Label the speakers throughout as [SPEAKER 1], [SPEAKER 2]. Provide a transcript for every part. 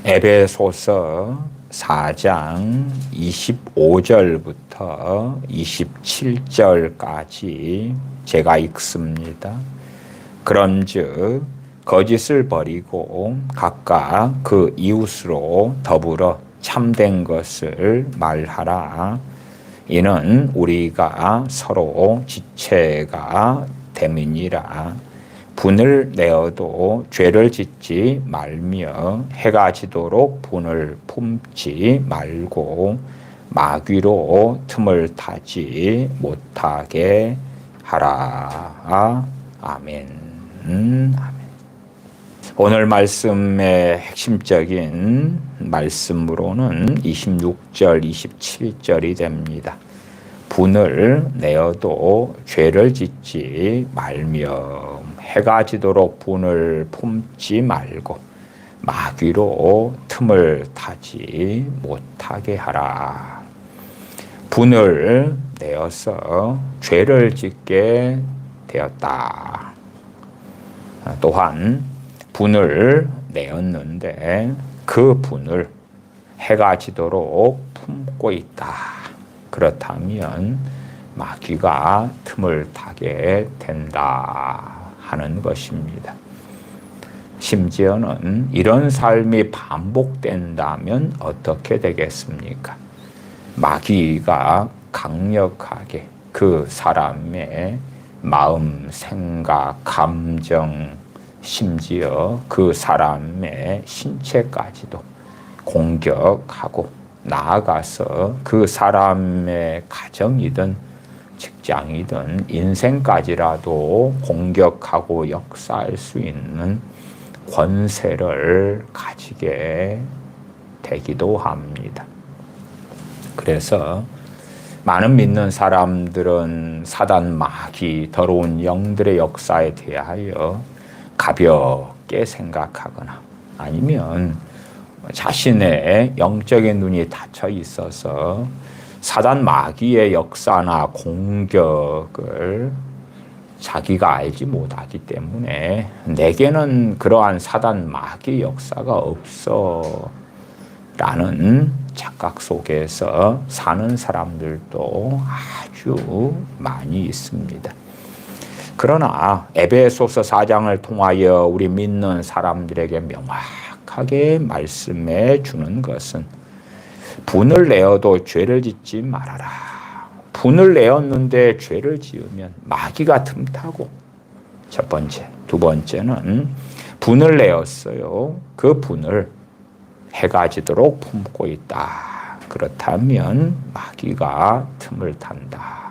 [SPEAKER 1] 에베소서 4장 25절부터 27절까지 제가 읽습니다. 그런즉 거짓을 버리고 각각 그 이웃으로 더불어 참된 것을 말하라. 이는 우리가 서로 지체가 됨이니라. 분을 내어도 죄를 짓지 말며 해가 지도록 분을 품지 말고 마귀로 틈을 타지 못하게 하라. 아멘. 아멘. 오늘 말씀의 핵심적인 말씀으로는 26절, 27절이 됩니다. 분을 내어도 죄를 짓지 말며 해가 지도록 분을 품지 말고 마귀로 틈을 타지 못하게 하라. 분을 내어서 죄를 짓게 되었다. 또한 분을 내었는데 그 분을 해가 지도록 품고 있다. 그렇다면 마귀가 틈을 타게 된다 하는 것입니다. 심지어는 이런 삶이 반복된다면 어떻게 되겠습니까? 마귀가 강력하게 그 사람의 마음, 생각, 감정, 심지어 그 사람의 신체까지도 공격하고 나아가서 그 사람의 가정이든 직장이든 인생까지라도 공격하고 역사할 수 있는 권세를 가지게 되기도 합니다. 그래서 많은 믿는 사람들은 사단, 마귀, 더러운 영들의 역사에 대하여 가볍게 생각하거나 아니면 자신의 영적인 눈이 닫혀 있어서 사단 마귀의 역사나 공격을 자기가 알지 못하기 때문에 내게는 그러한 사단 마귀 역사가 없어 라는 착각 속에서 사는 사람들도 아주 많이 있습니다. 그러나 에베소서 4장을 통하여 우리 믿는 사람들에게 명확하게 말씀해 주는 것은 분을 내어도 죄를 짓지 말아라. 분을 내었는데 죄를 지으면 마귀가 틈타고 첫 번째. 두 번째는 분을 내었어요. 그 분을 해가 지도록 품고 있다. 그렇다면 마귀가 틈을 탄다.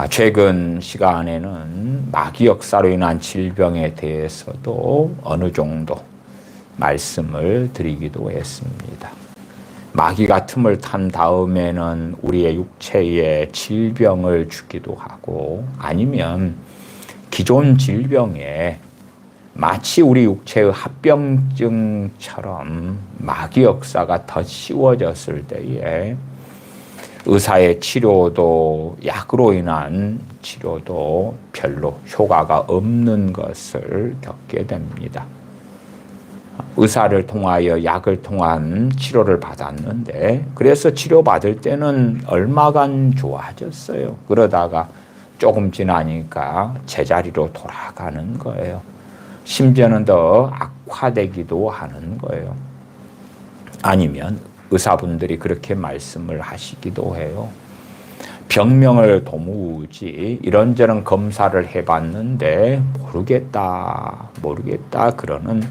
[SPEAKER 1] 최근 시간에는 마귀 역사로 인한 질병에 대해서도 어느 정도 말씀을 드리기도 했습니다. 마귀가 틈을 탄 다음에는 우리의 육체에 질병을 주기도 하고 아니면 기존 질병에 마치 우리 육체의 합병증처럼 마귀 역사가 더 쉬워졌을 때에 의사의 치료도 약으로 인한 치료도 별로 효과가 없는 것을 겪게 됩니다. 의사를 통하여 약을 통한 치료를 받았는데 그래서 치료받을 때는 얼마간 좋아졌어요. 그러다가 조금 지나니까 제자리로 돌아가는 거예요. 심지어는 더 악화되기도 하는 거예요. 아니면 의사분들이 그렇게 말씀을 하시기도 해요. 병명을 도무지 이런저런 검사를 해봤는데 모르겠다 그러는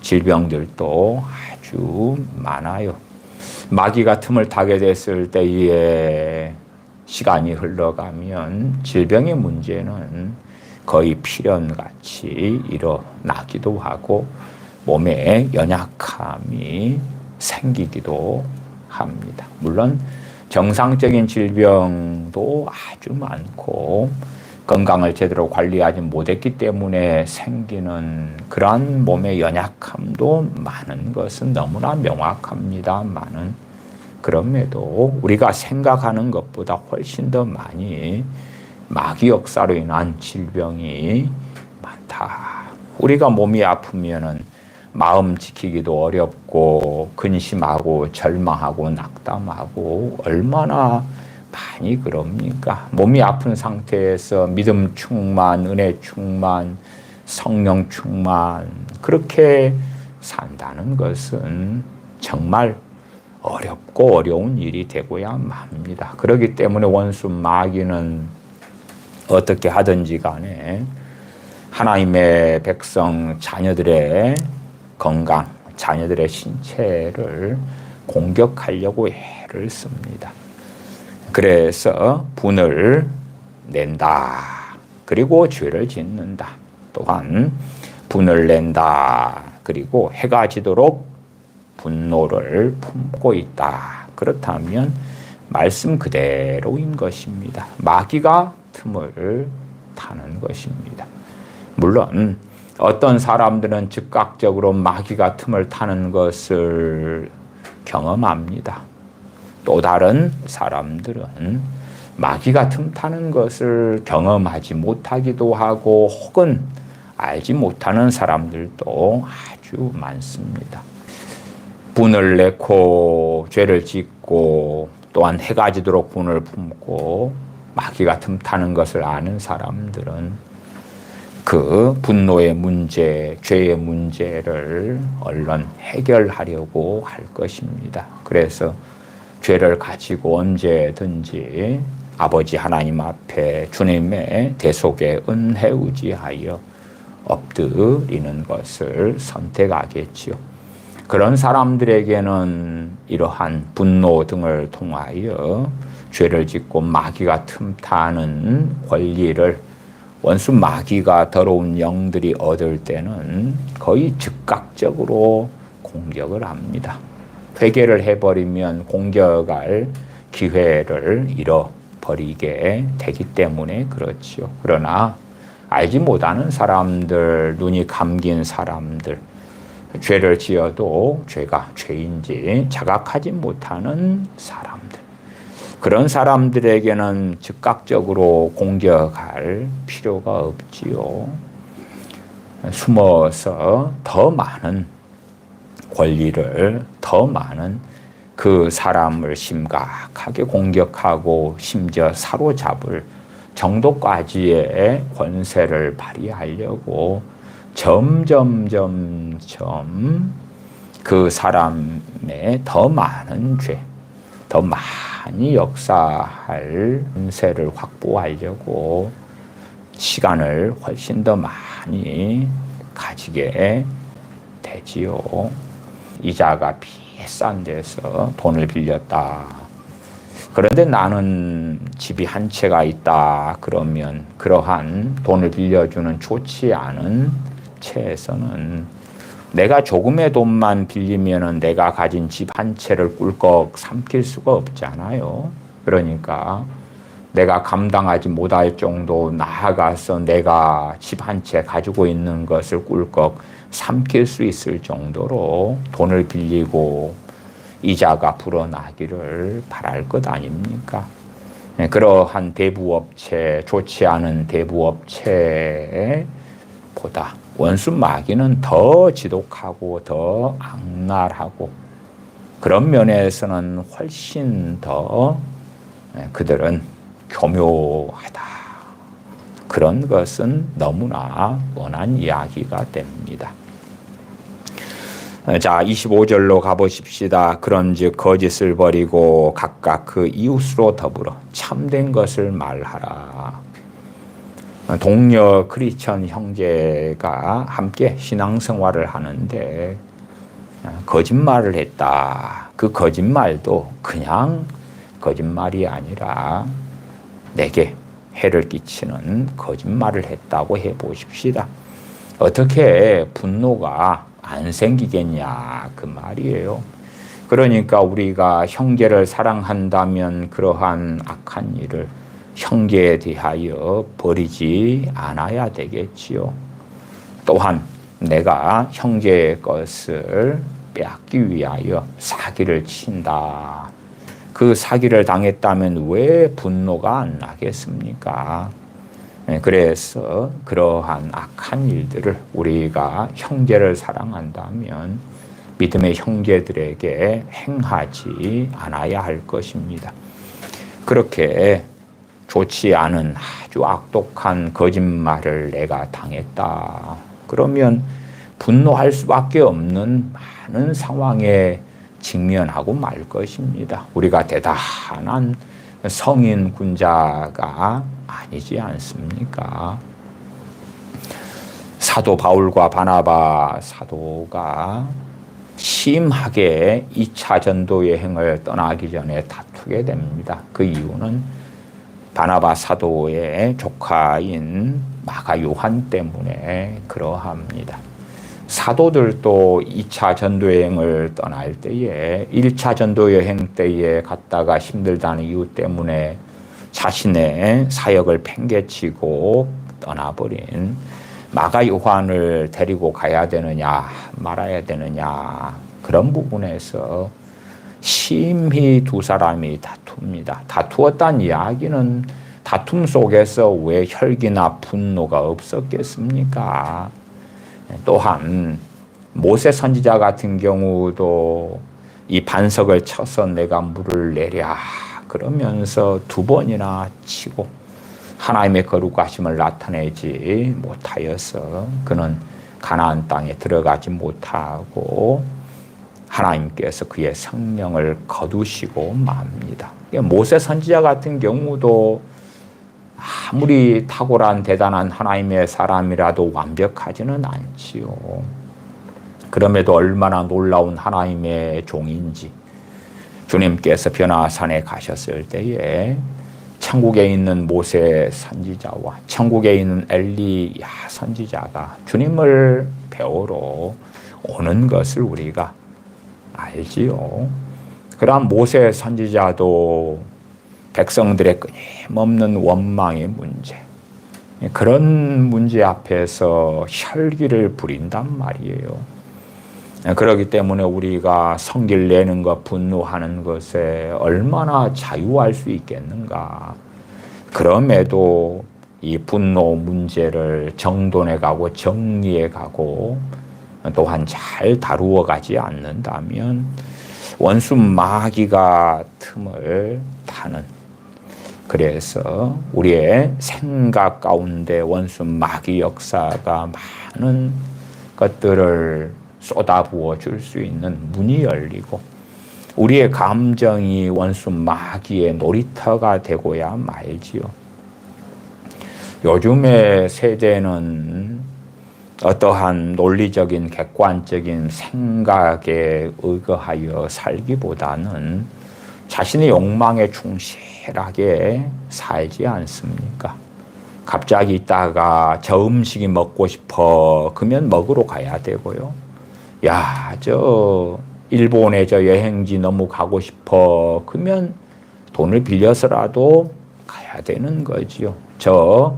[SPEAKER 1] 질병들도 아주 많아요. 마귀가 틈을 타게 됐을 때에 시간이 흘러가면 질병의 문제는 거의 필연같이 일어나기도 하고 몸에 연약함이 생기기도 합니다. 물론 정상적인 질병도 아주 많고 건강을 제대로 관리하지 못했기 때문에 생기는 그러한 몸의 연약함도 많은 것은 너무나 명확합니다만은 그럼에도 우리가 생각하는 것보다 훨씬 더 많이 마귀 역사로 인한 질병이 많다. 우리가 몸이 아프면은 마음 지키기도 어렵고 근심하고 절망하고 낙담하고 얼마나 많이 그럽니까? 몸이 아픈 상태에서 믿음 충만, 은혜 충만, 성령 충만 그렇게 산다는 것은 정말 어렵고 어려운 일이 되고야 맙니다. 그렇기 때문에 원수 마귀는 어떻게 하든지 간에 하나님의 백성 자녀들의 건강, 자녀들의 신체를 공격하려고 애를 씁니다. 그래서 분을 낸다. 그리고 죄를 짓는다. 또한 분을 낸다. 그리고 해가 지도록 분노를 품고 있다. 그렇다면 말씀 그대로인 것입니다. 마귀가 틈을 타는 것입니다. 물론 어떤 사람들은 즉각적으로 마귀가 틈을 타는 것을 경험합니다. 또 다른 사람들은 마귀가 틈 타는 것을 경험하지 못하기도 하고 혹은 알지 못하는 사람들도 아주 많습니다. 분을 내고 죄를 짓고 또한 해가 지도록 분을 품고 마귀가 틈타는 것을 아는 사람들은 그 분노의 문제, 죄의 문제를 얼른 해결하려고 할 것입니다. 그래서 죄를 가지고 언제든지 아버지 하나님 앞에 주님의 대속에 은혜 의지하여 엎드리는 것을 선택하겠지요. 그런 사람들에게는 이러한 분노 등을 통하여 죄를 짓고 마귀가 틈타는 권리를 원수 마귀가 더러운 영들이 얻을 때는 거의 즉각적으로 공격을 합니다. 회개를 해버리면 공격할 기회를 잃어버리게 되기 때문에 그렇지요. 그러나 알지 못하는 사람들, 눈이 감긴 사람들, 죄를 지어도 죄가 죄인지 자각하지 못하는 사람들, 그런 사람들에게는 즉각적으로 공격할 필요가 없지요. 숨어서 더 많은 권리를, 더 많은 그 사람을 심각하게 공격하고 심지어 사로잡을 정도까지의 권세를 발휘하려고 점점 그 사람의 더 많은 죄, 더 많이 역사할 권세를 확보하려고 시간을 훨씬 더 많이 가지게 되지요. 이자가 비싼 데서 돈을 빌렸다. 그런데 나는 집이 한 채가 있다. 그러면 그러한 돈을 빌려주는 좋지 않은 채에서는 내가 조금의 돈만 빌리면은 내가 가진 집 한 채를 꿀꺽 삼킬 수가 없잖아요. 그러니까 내가 감당하지 못할 정도 나아가서 내가 집 한 채 가지고 있는 것을 꿀꺽 삼킬 수 있을 정도로 돈을 빌리고 이자가 불어나기를 바랄 것 아닙니까? 그러한 대부업체, 좋지 않은 대부업체보다 원수 마귀는 더 지독하고 더 악랄하고 그런 면에서는 훨씬 더 그들은 교묘하다. 그런 것은 너무나 뻔한 이야기가 됩니다. 자, 25절로 가보십시다. 그런즉 거짓을 버리고 각각 그 이웃으로 더불어 참된 것을 말하라. 동료 크리스천 형제가 함께 신앙생활을 하는데 거짓말을 했다. 그 거짓말도 그냥 거짓말이 아니라 내게 해를 끼치는 거짓말을 했다고 해보십시다. 어떻게 분노가 안 생기겠냐 그 말이에요. 그러니까 우리가 형제를 사랑한다면 그러한 악한 일을 형제에 대하여 버리지 않아야 되겠지요. 또한 내가 형제의 것을 빼앗기 위하여 사기를 친다. 그 사기를 당했다면 왜 분노가 안 나겠습니까? 그래서 그러한 악한 일들을 우리가 형제를 사랑한다면 믿음의 형제들에게 행하지 않아야 할 것입니다. 그렇게 좋지 않은 아주 악독한 거짓말을 내가 당했다. 그러면 분노할 수밖에 없는 많은 상황에 직면하고 말 것입니다. 우리가 대단한 성인 군자가 아니지 않습니까? 사도 바울과 바나바 사도가 심하게 2차 전도 여행을 떠나기 전에 다투게 됩니다. 그 이유는 바나바 사도의 조카인 마가 요한 때문에 그러합니다. 사도들도 2차 전도여행을 떠날 때에 1차 전도여행 때에 갔다가 힘들다는 이유 때문에 자신의 사역을 팽개치고 떠나버린 마가 요한을 데리고 가야 되느냐 말아야 되느냐 그런 부분에서 심히 두 사람이 다툽니다. 다투었다는 이야기는 다툼 속에서 왜 혈기나 분노가 없었겠습니까? 또한 모세 선지자 같은 경우도 이 반석을 쳐서 내가 물을 내랴 그러면서 2번이나 치고 하나님의 거룩하심을 나타내지 못하여서 그는 가나안 땅에 들어가지 못하고 하나님께서 그의 생명을 거두시고 맙니다. 모세 선지자 같은 경우도 아무리 탁월한 대단한 하나님의 사람이라도 완벽하지는 않지요. 그럼에도 얼마나 놀라운 하나님의 종인지 주님께서 변화산에 가셨을 때에 천국에 있는 모세 선지자와 천국에 있는 엘리야 선지자가 주님을 배우러 오는 것을 우리가 알지요. 그러한 모세 선지자도 백성들의 끊임없는 원망의 문제, 그런 문제 앞에서 혈기를 부린단 말이에요. 그렇기 때문에 우리가 성질 내는 것, 분노하는 것에 얼마나 자유할 수 있겠는가. 그럼에도 이 분노 문제를 정돈해 가고 정리해 가고 또한 잘 다루어 가지 않는다면 원수 마귀가 틈을 타는, 그래서 우리의 생각 가운데 원수 마귀 역사가 많은 것들을 쏟아부어 줄 수 있는 문이 열리고 우리의 감정이 원수 마귀의 놀이터가 되고야 말지요. 요즘의 세대는 어떠한 논리적인 객관적인 생각에 의거하여 살기보다는 자신의 욕망에 충실하게 살지 않습니까? 갑자기 있다가 저 음식이 먹고 싶어 그러면 먹으러 가야 되고요. 야, 저 일본에 저 여행지 너무 가고 싶어 그러면 돈을 빌려서라도 가야 되는 거지요. 저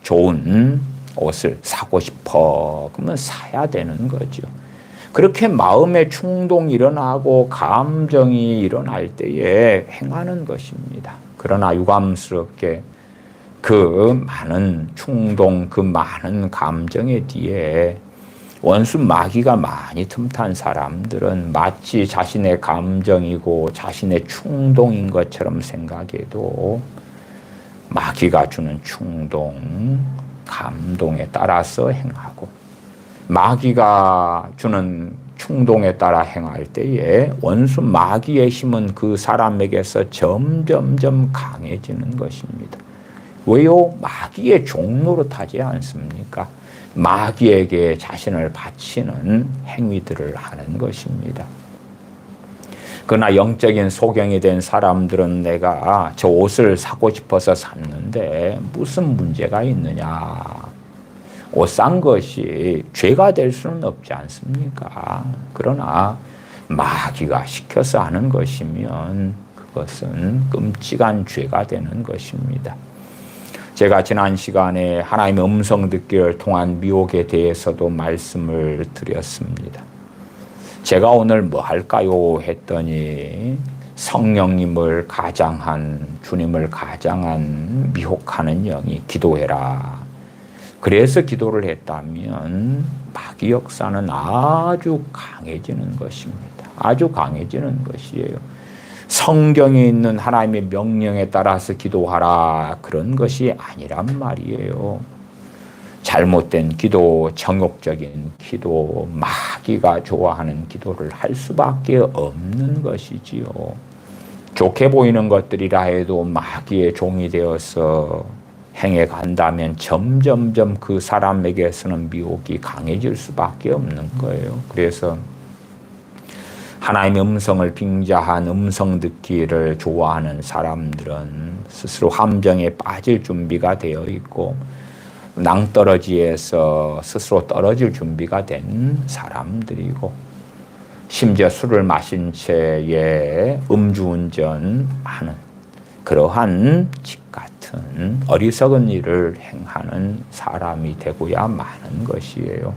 [SPEAKER 1] 좋은 옷을 사고 싶어 그러면 사야 되는 거죠. 그렇게 마음의 충동이 일어나고 감정이 일어날 때에 행하는 것입니다. 그러나 유감스럽게 그 많은 충동, 그 많은 감정의 뒤에 원수 마귀가 많이 틈탄 사람들은 마치 자신의 감정이고 자신의 충동인 것처럼 생각해도 마귀가 주는 충동, 감동에 따라서 행하고 마귀가 주는 충동에 따라 행할 때에 원수 마귀의 힘은 그 사람에게서 점점점 강해지는 것입니다. 왜요? 마귀의 종노릇하지 않습니까? 마귀에게 자신을 바치는 행위들을 하는 것입니다. 그러나 영적인 소경이 된 사람들은 내가 저 옷을 사고 싶어서 샀는데 무슨 문제가 있느냐. 옷 산 것이 죄가 될 수는 없지 않습니까? 그러나 마귀가 시켜서 하는 것이면 그것은 끔찍한 죄가 되는 것입니다. 제가 지난 시간에 하나님의 음성 듣기를 통한 미혹에 대해서도 말씀을 드렸습니다. 제가 오늘 뭐 할까요? 했더니 성령님을 가장한, 주님을 가장한 미혹하는 영이 기도해라. 그래서 기도를 했다면 마귀 역사는 아주 강해지는 것입니다. 아주 강해지는 것이에요. 성경에 있는 하나님의 명령에 따라서 기도하라, 그런 것이 아니란 말이에요. 잘못된 기도, 정욕적인 기도, 마귀가 좋아하는 기도를 할 수밖에 없는 것이지요. 좋게 보이는 것들이라 해도 마귀의 종이 되어서 행해 간다면 점점점 그 사람에게서는 미혹이 강해질 수밖에 없는 거예요. 그래서 하나님의 음성을 빙자한 음성 듣기를 좋아하는 사람들은 스스로 함정에 빠질 준비가 되어 있고, 낭떠러지에서 스스로 떨어질 준비가 된 사람들이고, 심지어 술을 마신 채에 음주운전하는 그러한 집 같은 어리석은 일을 행하는 사람이 되고야 마는 것이에요.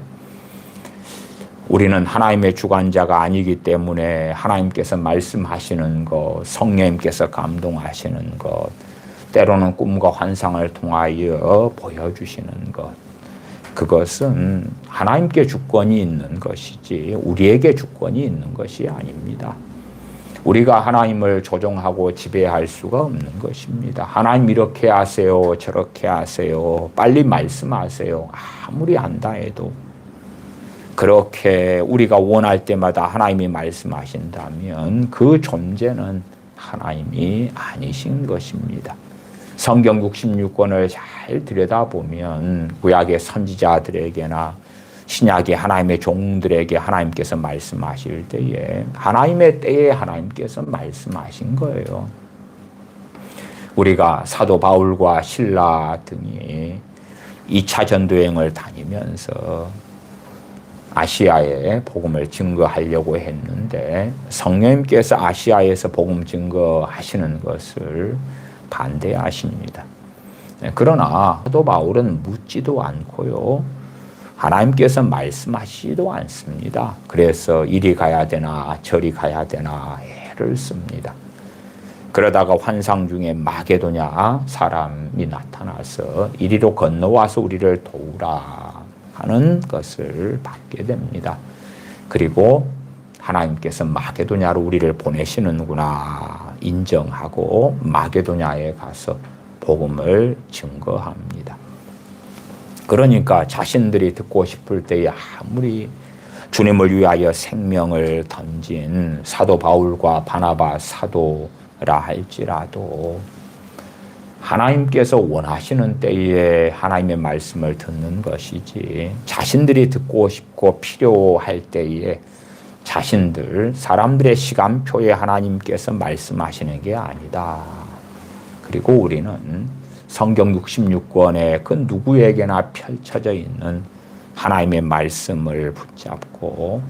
[SPEAKER 1] 우리는 하나님의 주관자가 아니기 때문에 하나님께서 말씀하시는 것, 성령님께서 감동하시는 것, 때로는 꿈과 환상을 통하여 보여주시는 것, 그것은 하나님께 주권이 있는 것이지 우리에게 주권이 있는 것이 아닙니다. 우리가 하나님을 조종하고 지배할 수가 없는 것입니다. 하나님 이렇게 하세요, 저렇게 하세요, 빨리 말씀하세요. 아무리 안다 해도 그렇게 우리가 원할 때마다 하나님이 말씀하신다면 그 존재는 하나님이 아니신 것입니다. 성경 66권을 잘 들여다보면 구약의 선지자들에게나 신약의 하나님의 종들에게 하나님께서 말씀하실 때에 하나님의 때에 하나님께서 말씀하신 거예요. 우리가 사도 바울과 실라 등이 2차 전도여행을 다니면서 아시아에 복음을 증거하려고 했는데 성령님께서 아시아에서 복음 증거하시는 것을 반대하십니다. 그러나 사도 바울은 묻지도 않고요, 하나님께서 말씀하시지도 않습니다. 그래서 이리 가야 되나 저리 가야 되나 애를 씁니다. 그러다가 환상 중에 마게도냐 사람이 나타나서 이리로 건너와서 우리를 도우라 하는 것을 받게 됩니다. 그리고 하나님께서 마게도냐로 우리를 보내시는구나 인정하고 마게도냐에 가서 복음을 증거합니다. 그러니까 자신들이 듣고 싶을 때에 아무리 주님을 위하여 생명을 던진 사도 바울과 바나바 사도라 할지라도 하나님께서 원하시는 때에 하나님의 말씀을 듣는 것이지, 자신들이 듣고 싶고 필요할 때에 자신들, 사람들의 시간표에 하나님께서 말씀하시는 게 아니다. 그리고 우리는 성경 66권에 그 누구에게나 펼쳐져 있는 하나님의 말씀을 붙잡고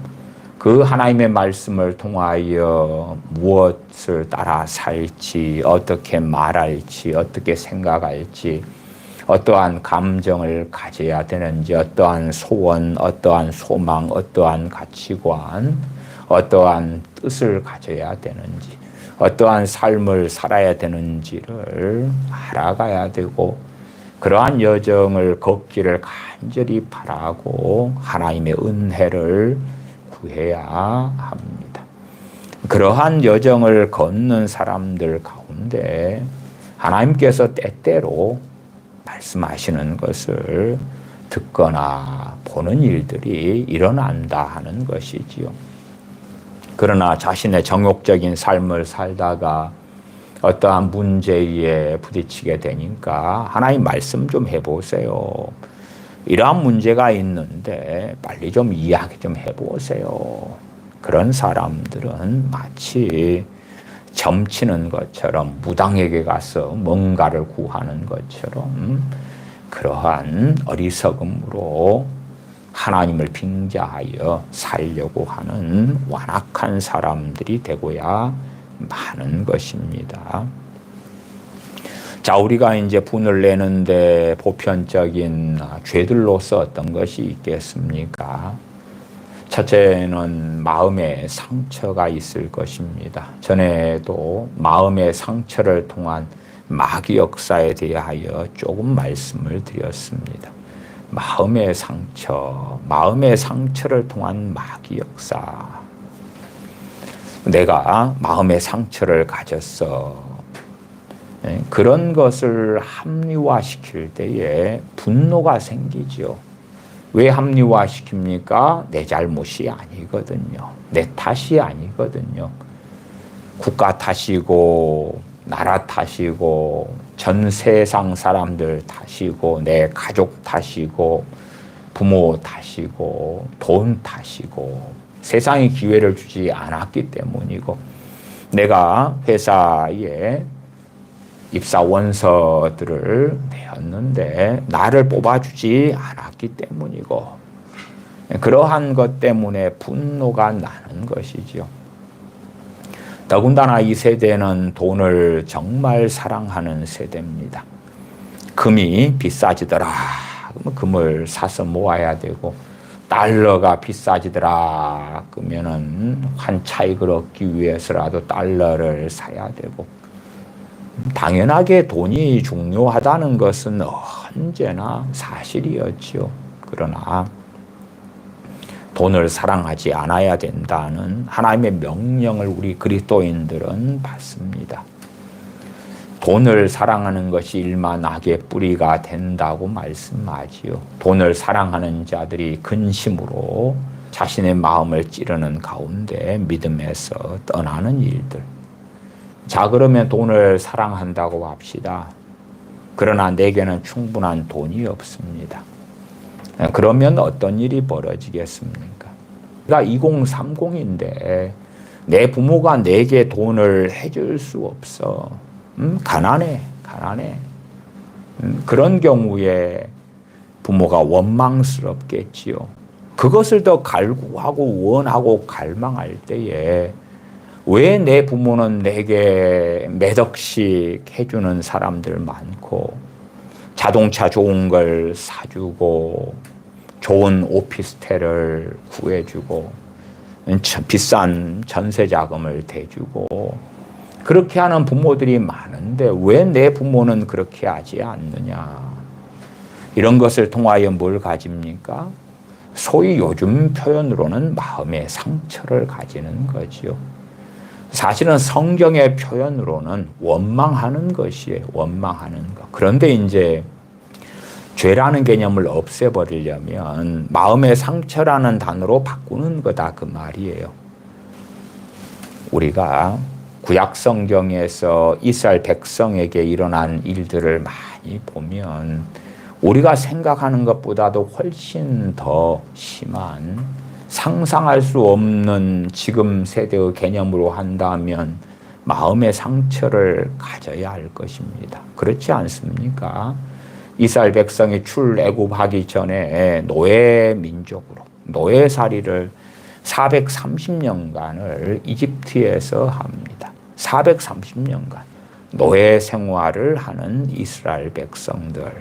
[SPEAKER 1] 그 하나님의 말씀을 통하여 무엇을 따라 살지, 어떻게 말할지, 어떻게 생각할지, 어떠한 감정을 가져야 되는지, 어떠한 소원, 어떠한 소망, 어떠한 가치관, 어떠한 뜻을 가져야 되는지, 어떠한 삶을 살아야 되는지를 알아가야 되고, 그러한 여정을 걷기를 간절히 바라고 하나님의 은혜를 구해야 합니다. 그러한 여정을 걷는 사람들 가운데 하나님께서 때때로 말씀하시는 것을 듣거나 보는 일들이 일어난다 하는 것이지요. 그러나 자신의 정욕적인 삶을 살다가 어떠한 문제에 부딪히게 되니까 하나님 말씀 좀 해보세요. 이러한 문제가 있는데 빨리 좀 이야기 좀 해보세요. 그런 사람들은 마치 점치는 것처럼 무당에게 가서 뭔가를 구하는 것처럼 그러한 어리석음으로 하나님을 빙자하여 살려고 하는 완악한 사람들이 되고야 마는 것입니다. 자, 우리가 이제 분을 내는데 보편적인 죄들로서 어떤 것이 있겠습니까? 첫째는 마음의 상처가 있을 것입니다. 전에도 마음의 상처를 통한 마귀 역사에 대하여 조금 말씀을 드렸습니다. 마음의 상처를 통한 마귀 역사. 내가 마음의 상처를 가졌어. 그런 것을 합리화시킬 때에 분노가 생기죠. 왜 합리화시킵니까? 내 잘못이 아니거든요. 내 탓이 아니거든요. 국가 탓이고 나라 탓이고 전 세상 사람들 탓이고 내 가족 탓이고 부모 탓이고 돈 탓이고 세상이 기회를 주지 않았기 때문이고 내가 회사에 입사 원서들을 내었는데 나를 뽑아주지 않았기 때문이고 그러한 것 때문에 분노가 나는 것이죠. 더군다나 이 세대는 돈을 정말 사랑하는 세대입니다. 금이 비싸지더라. 그러면 금을 사서 모아야 되고 달러가 비싸지더라. 그러면은 한 차익을 얻기 위해서라도 달러를 사야 되고 당연하게 돈이 중요하다는 것은 언제나 사실이었지요. 그러나 돈을 사랑하지 않아야 된다는 하나님의 명령을 우리 그리스도인들은 받습니다. 돈을 사랑하는 것이 일만 악의 뿌리가 된다고 말씀하지요. 돈을 사랑하는 자들이 근심으로 자신의 마음을 찌르는 가운데 믿음에서 떠나는 일들. 자, 그러면 돈을 사랑한다고 합시다. 그러나 내게는 충분한 돈이 없습니다. 그러면 어떤 일이 벌어지겠습니까? 내가 2030인데 내 부모가 내게 돈을 해줄 수 없어. 가난해. 그런 경우에 부모가 원망스럽겠지요. 그것을 더 갈구하고 원하고 갈망할 때에 왜 내 부모는 내게 몇 억씩 해주는 사람들 많고 자동차 좋은 걸 사주고 좋은 오피스텔을 구해주고 비싼 전세 자금을 대주고 그렇게 하는 부모들이 많은데 왜 내 부모는 그렇게 하지 않느냐. 이런 것을 통하여 뭘 가집니까? 소위 요즘 표현으로는 마음의 상처를 가지는 거지요. 사실은 성경의 표현으로는 원망하는 것이에요. 원망하는 것. 그런데 이제 죄라는 개념을 없애버리려면 마음의 상처라는 단어로 바꾸는 거다 그 말이에요. 우리가 구약 성경에서 이스라엘 백성에게 일어난 일들을 많이 보면 우리가 생각하는 것보다도 훨씬 더 심한 상상할 수 없는 지금 세대의 개념으로 한다면 마음의 상처를 가져야 할 것입니다. 그렇지 않습니까? 이스라엘 백성이 출애굽하기 전에 노예 민족으로 노예살이를 430년간을 이집트에서 합니다. 430년간 노예 생활을 하는 이스라엘 백성들.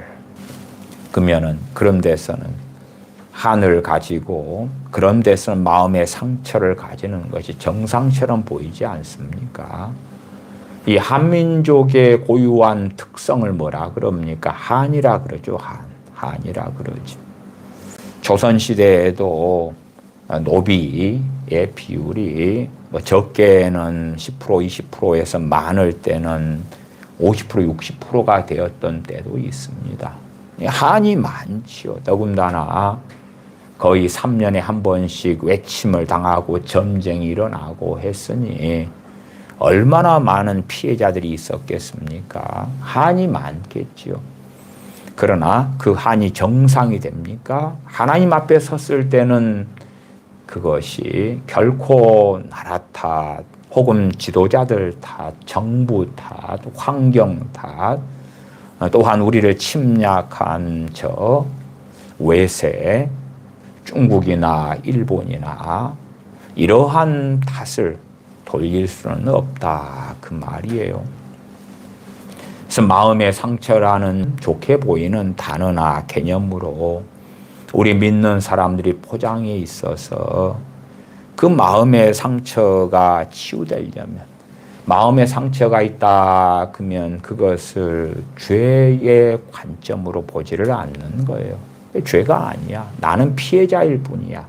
[SPEAKER 1] 그러면은 그런 데서는 한을 가지고 그런 데서는 마음의 상처를 가지는 것이 정상처럼 보이지 않습니까? 이 한민족의 고유한 특성을 뭐라 그럽니까? 한이라 그러죠. 한이라 그러죠. 조선시대에도 노비의 비율이 적게는 10%, 20%에서 많을 때는 50%, 60%가 되었던 때도 있습니다. 한이 많지요. 더군다나 거의 3년에 한 번씩 외침을 당하고 점쟁이 일어나고 했으니 얼마나 많은 피해자들이 있었겠습니까? 한이 많겠지요. 그러나 그 한이 정상이 됩니까? 하나님 앞에 섰을 때는 그것이 결코 나라 탓 혹은 지도자들 탓, 정부 탓, 환경 탓, 또한 우리를 침략한 저 외세, 중국이나 일본이나 이러한 탓을 돌릴 수는 없다 그 말이에요. 그래서 마음의 상처라는 좋게 보이는 단어나 개념으로 우리 믿는 사람들이 포장해 있어서 그 마음의 상처가 치유되려면, 마음의 상처가 있다 그러면 그것을 죄의 관점으로 보지를 않는 거예요. 죄가 아니야. 나는 피해자일 뿐이야.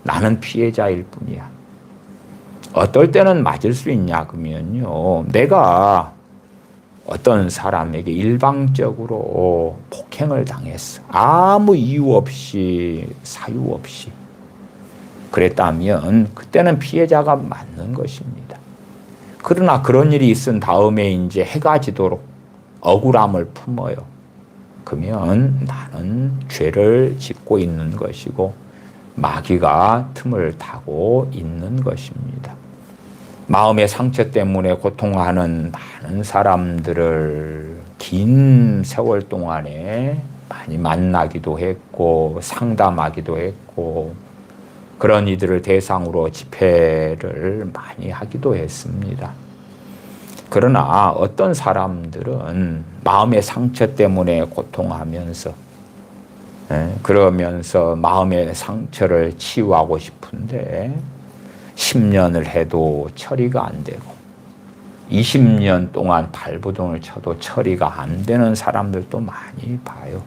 [SPEAKER 1] 나는 피해자일 뿐이야. 어떨 때는 맞을 수 있냐 그러면요, 내가 어떤 사람에게 일방적으로 폭행을 당했어. 아무 이유 없이, 사유 없이. 그랬다면 그때는 피해자가 맞는 것입니다. 그러나 그런 일이 있은 다음에 이제 해가 지도록 억울함을 품어요. 그러면 나는 죄를 짓고 있는 것이고 마귀가 틈을 타고 있는 것입니다. 마음의 상처 때문에 고통하는 많은 사람들을 긴 세월 동안에 많이 만나기도 했고 상담하기도 했고 그런 이들을 대상으로 집회를 많이 하기도 했습니다. 그러나 어떤 사람들은 마음의 상처 때문에 고통하면서 그러면서 마음의 상처를 치유하고 싶은데 10년을 해도 처리가 안 되고 20년 동안 발버둥을 쳐도 처리가 안 되는 사람들도 많이 봐요.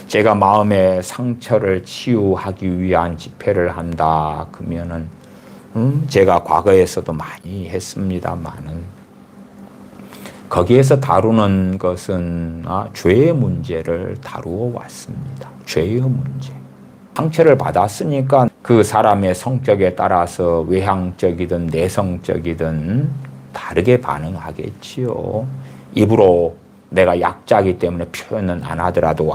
[SPEAKER 1] 제가 마음의 상처를 치유하기 위한 집회를 한다 그러면은 제가 과거에서도 많이 했습니다만은 거기에서 다루는 것은 죄의 문제를 다루어 왔습니다. 죄의 문제. 상처를 받았으니까 그 사람의 성격에 따라서 외향적이든 내성적이든 다르게 반응하겠지요. 입으로 내가 약자이기 때문에 표현은 안 하더라도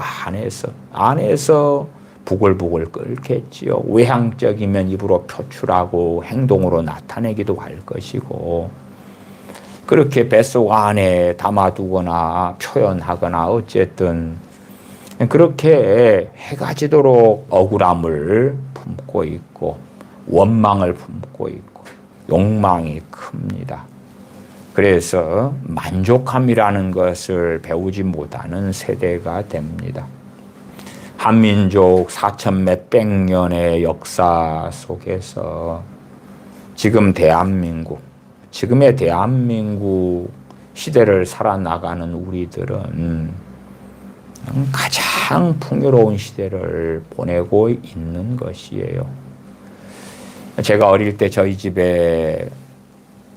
[SPEAKER 1] 안에서 부글부글 끓겠지요. 외향적이면 입으로 표출하고 행동으로 나타내기도 할 것이고 그렇게 뱃속 안에 담아두거나 표현하거나 어쨌든 그렇게 해가 지도록 억울함을 품고 있고 원망을 품고 있고 욕망이 큽니다. 그래서 만족함이라는 것을 배우지 못하는 세대가 됩니다. 한민족 4천 몇백 년의 역사 속에서 지금의 대한민국 시대를 살아나가는 우리들은 가장 풍요로운 시대를 보내고 있는 것이에요. 제가 어릴 때 저희 집에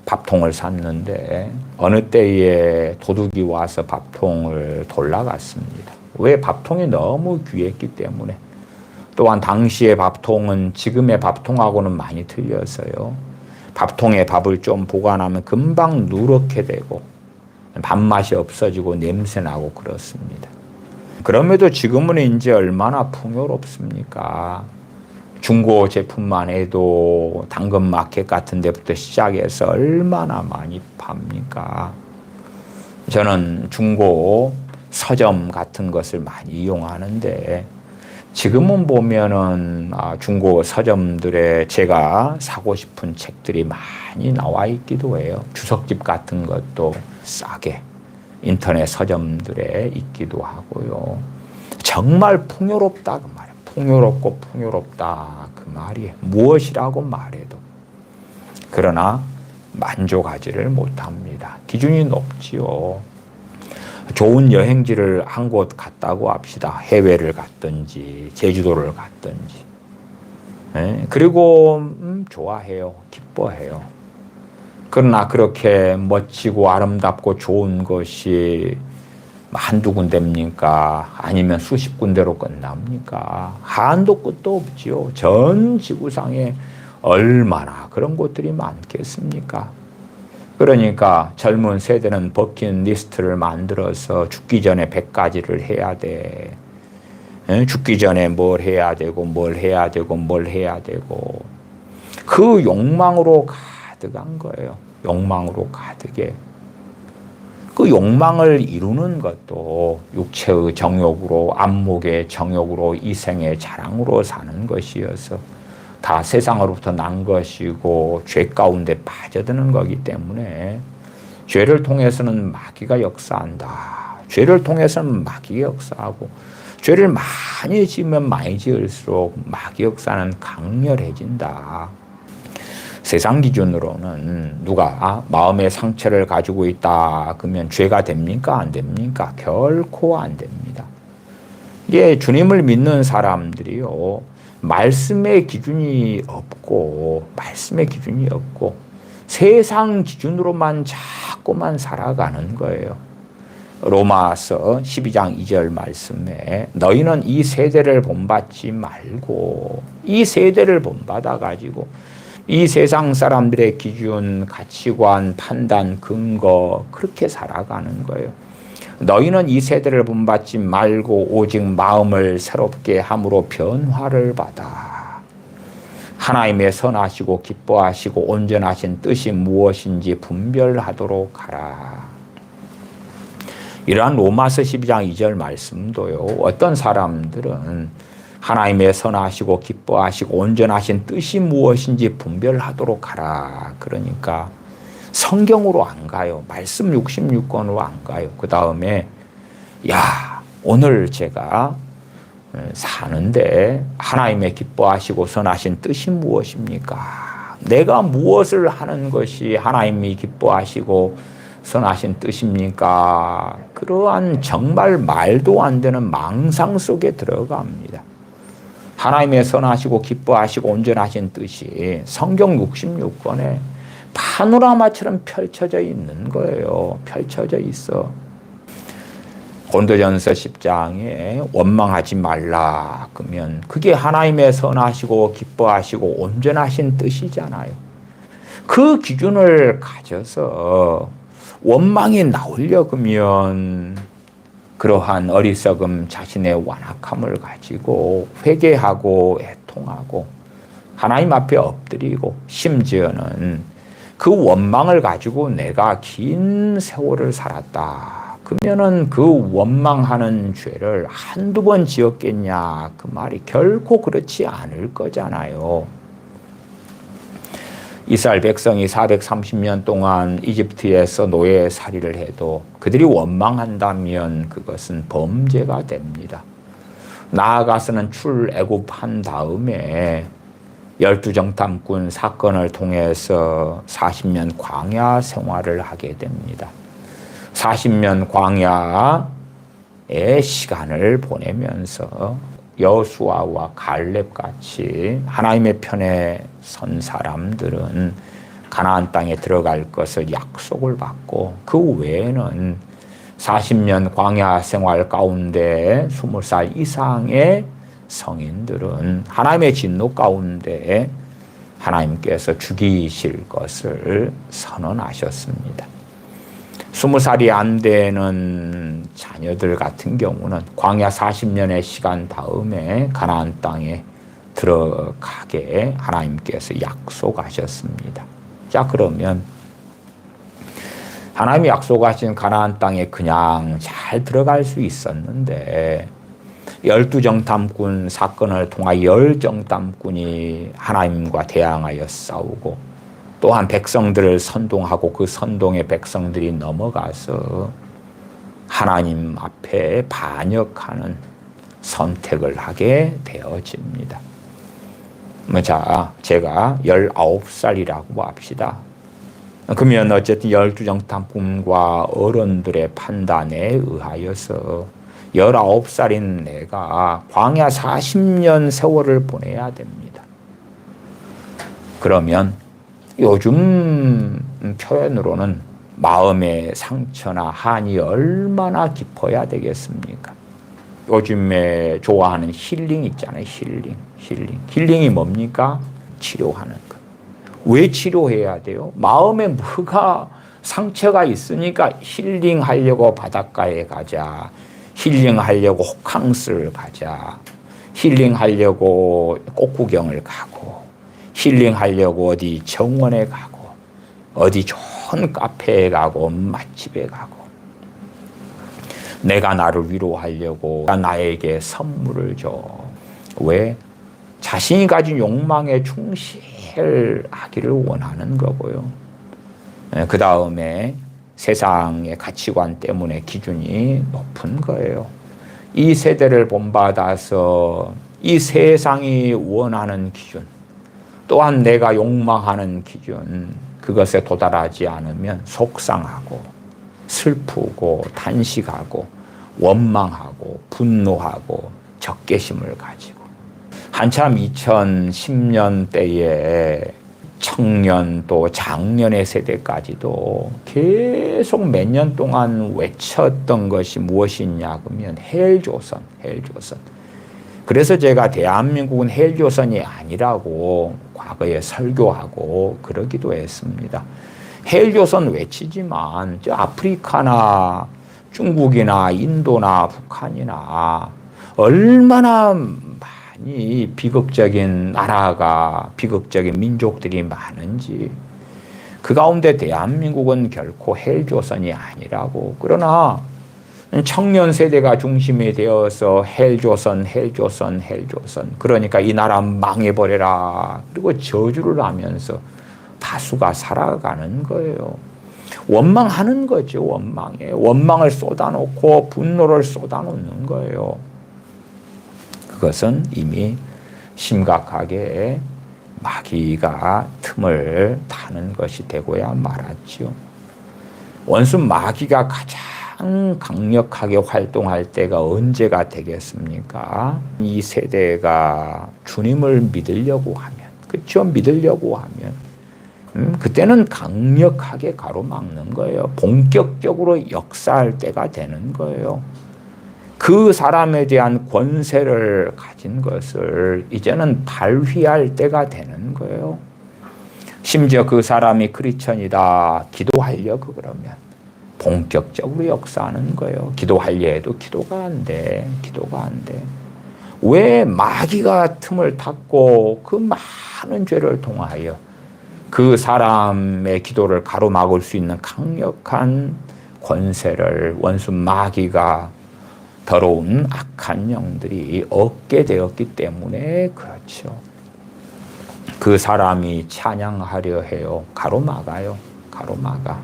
[SPEAKER 1] 밥통을 샀는데 어느 때에 도둑이 와서 밥통을 돌려갔습니다. 왜? 밥통이 너무 귀했기 때문에. 또한 당시의 밥통은 지금의 밥통하고는 많이 틀려서요. 밥통에 밥을 좀 보관하면 금방 누렇게 되고 밥맛이 없어지고 냄새나고 그렇습니다. 그럼에도 지금은 이제 얼마나 풍요롭습니까? 중고 제품만 해도 당근마켓 같은 데부터 시작해서 얼마나 많이 팝니까? 저는 중고 서점 같은 것을 많이 이용하는데 지금은 보면은 중고 서점들에 제가 사고 싶은 책들이 많이 나와 있기도 해요. 주석집 같은 것도 싸게 인터넷 서점들에 있기도 하고요. 정말 풍요롭다 그 말이에요. 풍요롭고 풍요롭다 그 말이에요. 무엇이라고 말해도. 그러나 만족하지를 못합니다. 기준이 높지요. 좋은 여행지를 한 곳 갔다고 합시다. 해외를 갔든지 제주도를 갔든지. 그리고 좋아해요. 기뻐해요. 그러나 그렇게 멋지고 아름답고 좋은 것이 한두 군데입니까? 아니면 수십 군데로 끝납니까? 한도 끝도 없지요. 전 지구상에 얼마나 그런 곳들이 많겠습니까? 그러니까 젊은 세대는 버킷리스트를 만들어서 죽기 전에 100가지를 해야 돼. 죽기 전에 뭘 해야 되고 뭘 해야 되고 뭘 해야 되고 그 욕망으로 가득한 거예요. 욕망으로 가득해. 그 욕망을 이루는 것도 육체의 정욕으로 안목의 정욕으로 이생의 자랑으로 사는 것이어서 다 세상으로부터 난 것이고 죄 가운데 빠져드는 거기 때문에 죄를 통해서는 마귀가 역사한다. 죄를 통해서는 마귀가 역사하고 죄를 많이 지으면 많이 지을수록 마귀 역사는 강렬해진다. 세상 기준으로는 누가 마음의 상처를 가지고 있다 그러면 죄가 됩니까? 안 됩니까? 결코 안 됩니다. 이게 주님을 믿는 사람들이요, 말씀의 기준이 없고 세상 기준으로만 자꾸만 살아가는 거예요. 로마서 12장 2절 말씀에 너희는 이 세대를 본받지 말고 이 세대를 본받아 가지고 이 세상 사람들의 기준, 가치관, 판단, 근거 그렇게 살아가는 거예요. 너희는 이 세대를 본받지 말고 오직 마음을 새롭게 함으로 변화를 받아 하나님의 선하시고 기뻐하시고 온전하신 뜻이 무엇인지 분별하도록 하라. 이러한 로마서 12장 2절 말씀도요, 어떤 사람들은 하나님의 선하시고 기뻐하시고 온전하신 뜻이 무엇인지 분별하도록 하라. 그러니까 성경으로 안 가요. 말씀 66권으로 안 가요. 그 다음에 오늘 제가 사는데 하나님의 기뻐하시고 선하신 뜻이 무엇입니까? 내가 무엇을 하는 것이 하나님이 기뻐하시고 선하신 뜻입니까? 그러한 정말 말도 안 되는 망상 속에 들어갑니다. 하나님의 선하시고 기뻐하시고 온전하신 뜻이 성경 66권에 파노라마처럼 펼쳐져 있는 거예요. 펼쳐져 있어. 고린도전서 10장에 원망하지 말라 그러면 그게 하나님의 선하시고 기뻐하시고 온전하신 뜻이잖아요. 그 기준을 가져서 원망이 나오려 그러면 그러한 어리석음, 자신의 완악함을 가지고 회개하고 애통하고 하나님 앞에 엎드리고 심지어는 그 원망을 가지고 내가 긴 세월을 살았다. 그러면은 그 원망하는 죄를 한두 번 지었겠냐? 그 말이 결코 그렇지 않을 거잖아요. 이스라엘 백성이 430년 동안 이집트에서 노예살이를 해도 그들이 원망한다면 그것은 범죄가 됩니다. 나아가서는 출애굽한 다음에 12정탐꾼 사건을 통해서 40년 광야 생활을 하게 됩니다. 40년 광야의 시간을 보내면서 여수아와 갈렙같이 하나님의 편에 선 사람들은 가나안 땅에 들어갈 것을 약속을 받고 그 외에는 40년 광야 생활 가운데 20살 이상의 성인들은 하나님의 진노 가운데 하나님께서 죽이실 것을 선언하셨습니다. 20살이 안 되는 자녀들 같은 경우는 광야 40년의 시간 다음에 가나안 땅에 들어가게 하나님께서 약속하셨습니다. 자, 그러면 하나님이 약속하신 가나안 땅에 그냥 잘 들어갈 수 있었는데 12정탐꾼 사건을 통하여 10정탐꾼이 하나님과 대항하여 싸우고 또한 백성들을 선동하고 그 선동의 백성들이 넘어가서 하나님 앞에 반역하는 선택을 하게 되어집니다. 자, 제가 19살이라고 합시다. 그러면 어쨌든 12정탐꾼과 어른들의 판단에 의하여서 19살인 내가 광야 40년 세월을 보내야 됩니다. 그러면 요즘 표현으로는 마음의 상처나 한이 얼마나 깊어야 되겠습니까? 요즘에 좋아하는 힐링 있잖아요. 힐링이 뭡니까? 치료하는 것. 왜 치료해야 돼요? 마음에 뭐가 상처가 있으니까 힐링하려고 바닷가에 가자. 힐링하려고 호캉스를 가자. 힐링하려고 꽃구경을 가고. 힐링하려고 어디 정원에 가고. 어디 좋은 카페에 가고 맛집에 가고. 내가 나를 위로하려고 나에게 선물을 줘. 왜? 자신이 가진 욕망에 충실하기를 원하는 거고요. 그 다음에 세상의 가치관 때문에 기준이 높은 거예요. 이 세대를 본받아서 이 세상이 원하는 기준, 또한 내가 욕망하는 기준, 그것에 도달하지 않으면 속상하고 슬프고 탄식하고 원망하고 분노하고 적개심을 가지고, 한참 2010년대에 청년 또 장년의 세대까지도 계속 몇 년 동안 외쳤던 것이 무엇이냐 그러면 헬조선, 헬조선. 그래서 제가 대한민국은 헬조선이 아니라고 과거에 설교하고 그러기도 했습니다. 헬조선 외치지만 저 아프리카나 중국이나 인도나 북한이나 얼마나 많이 비극적인 나라가, 비극적인 민족들이 많은지, 그 가운데 대한민국은 결코 헬조선이 아니라고. 그러나 청년 세대가 중심이 되어서 헬조선, 헬조선, 헬조선. 그러니까 이 나라 망해버려라. 그리고 저주를 하면서 다수가 살아가는 거예요. 원망하는 거죠, 원망에. 원망을 쏟아놓고 분노를 쏟아놓는 거예요. 그것은 이미 심각하게 마귀가 틈을 타는 것이 되고야 말았지요. 원수 마귀가 가장 강력하게 활동할 때가 언제가 되겠습니까? 이 세대가 주님을 믿으려고 하면, 그렇죠? 믿으려고 하면 그때는 강력하게 가로막는 거예요. 본격적으로 역사할 때가 되는 거예요. 그 사람에 대한 권세를 가진 것을 이제는 발휘할 때가 되는 거예요. 심지어 그 사람이 크리스천이다 기도하려고 그러면 본격적으로 역사하는 거예요. 기도하려 해도 기도가 안 돼. 기도가 안 돼. 왜? 마귀가 틈을 탔고 그 많은 죄를 통하여 그 사람의 기도를 가로막을 수 있는 강력한 권세를 원수 마귀가, 더러운 악한 영들이 얻게 되었기 때문에 그렇죠. 그 사람이 찬양하려 해요. 가로막아요. 가로막아.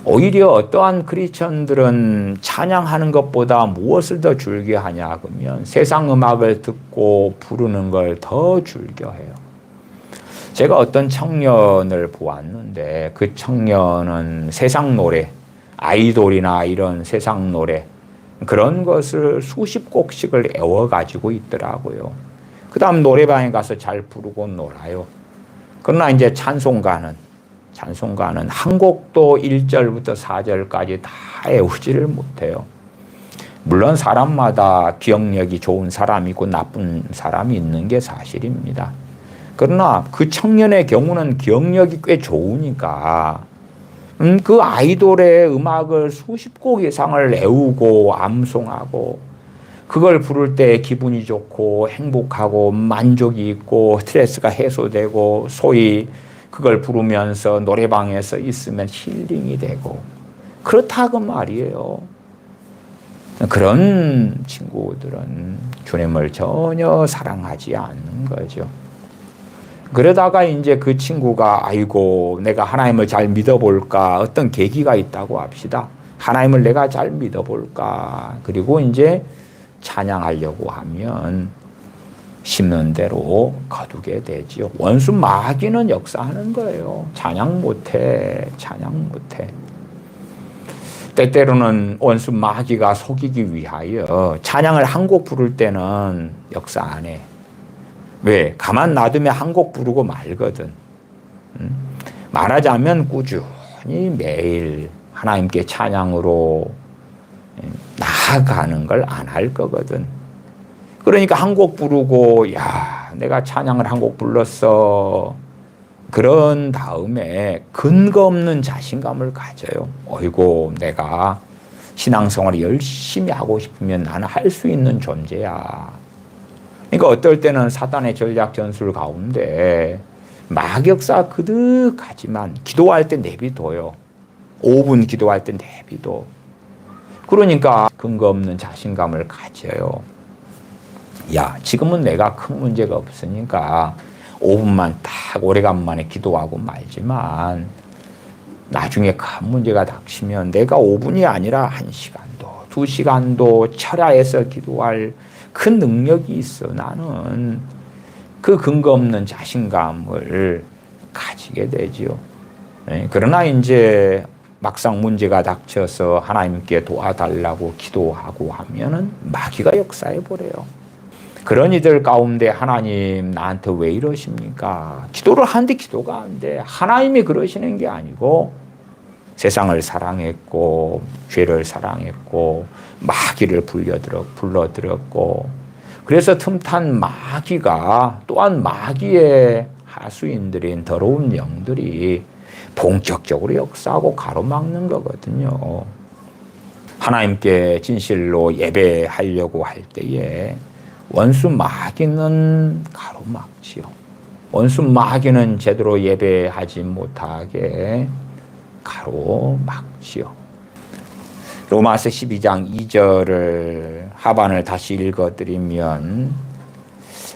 [SPEAKER 1] 오히려 어떠한 크리스천들은 찬양하는 것보다 무엇을 더 즐겨하냐 그러면 세상 음악을 듣고 부르는 걸 더 즐겨해요. 제가 어떤 청년을 보았는데 그 청년은 세상 노래, 아이돌이나 이런 세상 노래, 그런 것을 수십 곡씩을 애워가지고 있더라고요. 그 다음 노래방에 가서 잘 부르고 놀아요. 그러나 이제 찬송가는 한 곡도 1절부터 4절까지 다 애우지를 못해요. 물론 사람마다 기억력이 좋은 사람이 있고 나쁜 사람이 있는 게 사실입니다. 그러나 그 청년의 경우는 기억력이 꽤 좋으니까 그 아이돌의 음악을 수십 곡 이상을 애우고 암송하고 그걸 부를 때 기분이 좋고 행복하고 만족이 있고 스트레스가 해소되고 소위 그걸 부르면서 노래방에서 있으면 힐링이 되고 그렇다고 말이에요. 그런 친구들은 주님을 전혀 사랑하지 않는 거죠. 그러다가 이제 그 친구가 아이고 내가 하나님을 잘 믿어볼까, 어떤 계기가 있다고 합시다. 하나님을 내가 잘 믿어볼까. 그리고 이제 찬양하려고 하면 심는 대로 거두게 되지요. 원수 마귀는 역사하는 거예요. 찬양 못해. 찬양 못해. 때때로는 원수 마귀가 속이기 위하여 찬양을 한 곡 부를 때는 역사 안 해. 왜? 가만 놔두면 한 곡 부르고 말거든. 말하자면 꾸준히 매일 하나님께 찬양으로 나아가는 걸 안 할 거거든. 그러니까 한 곡 부르고 야 내가 찬양을 한 곡 불렀어. 그런 다음에 근거 없는 자신감을 가져요. 어이고 내가 신앙생활을 열심히 하고 싶으면 나는 할 수 있는 존재야. 그러니까 어떨 때는 사단의 전략 전술 가운데 마격사 그득하지만 기도할 때 내비둬요. 5분 기도할 때 내비둬. 그러니까 근거 없는 자신감을 가져요. 야, 지금은 내가 큰 문제가 없으니까 5분만 딱 오래간만에 기도하고 말지만 나중에 큰 문제가 닥치면 내가 5분이 아니라 1시간도 2시간도 철야해서 기도할 그 능력이 있어. 나는 그 근거 없는 자신감을 가지게 되지요. 그러나 이제 막상 문제가 닥쳐서 하나님께 도와달라고 기도하고 하면은 마귀가 역사해 버려요. 그런 이들 가운데 하나님 나한테 왜 이러십니까? 기도를 하는데 기도가 안 돼. 하나님이 그러시는 게 아니고 세상을 사랑했고 죄를 사랑했고 마귀를 불러들였고 그래서 틈탄 마귀가 또한 마귀의 하수인들인 더러운 영들이 본격적으로 역사하고 가로막는 거거든요. 하나님께 진실로 예배하려고 할 때에 원수 마귀는 가로막지요. 원수 마귀는 제대로 예배하지 못하게 가로막지요. 로마서 12장 2절을 하반을 다시 읽어드리면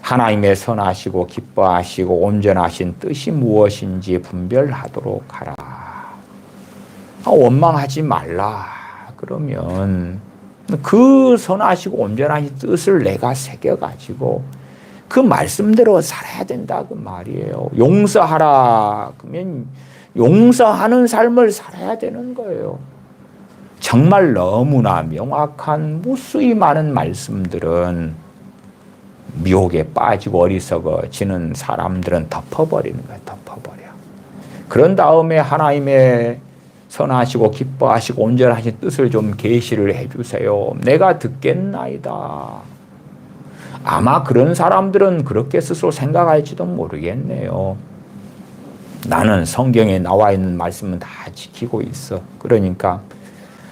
[SPEAKER 1] 하나님의 선하시고 기뻐하시고 온전하신 뜻이 무엇인지 분별하도록 하라. 원망하지 말라. 그러면 그 선하시고 온전하신 뜻을 내가 새겨가지고 그 말씀대로 살아야 된다 그 말이에요. 용서하라. 그러면 용서하는 삶을 살아야 되는 거예요. 정말 너무나 명확한 무수히 많은 말씀들은 미혹에 빠지고 어리석어지는 사람들은 덮어버리는 거예요. 덮어버려. 그런 다음에 하나님의 선하시고 기뻐하시고 온전하신 뜻을 좀 계시를 해주세요. 내가 듣겠나이다. 아마 그런 사람들은 그렇게 스스로 생각할지도 모르겠네요. 나는 성경에 나와 있는 말씀은 다 지키고 있어. 그러니까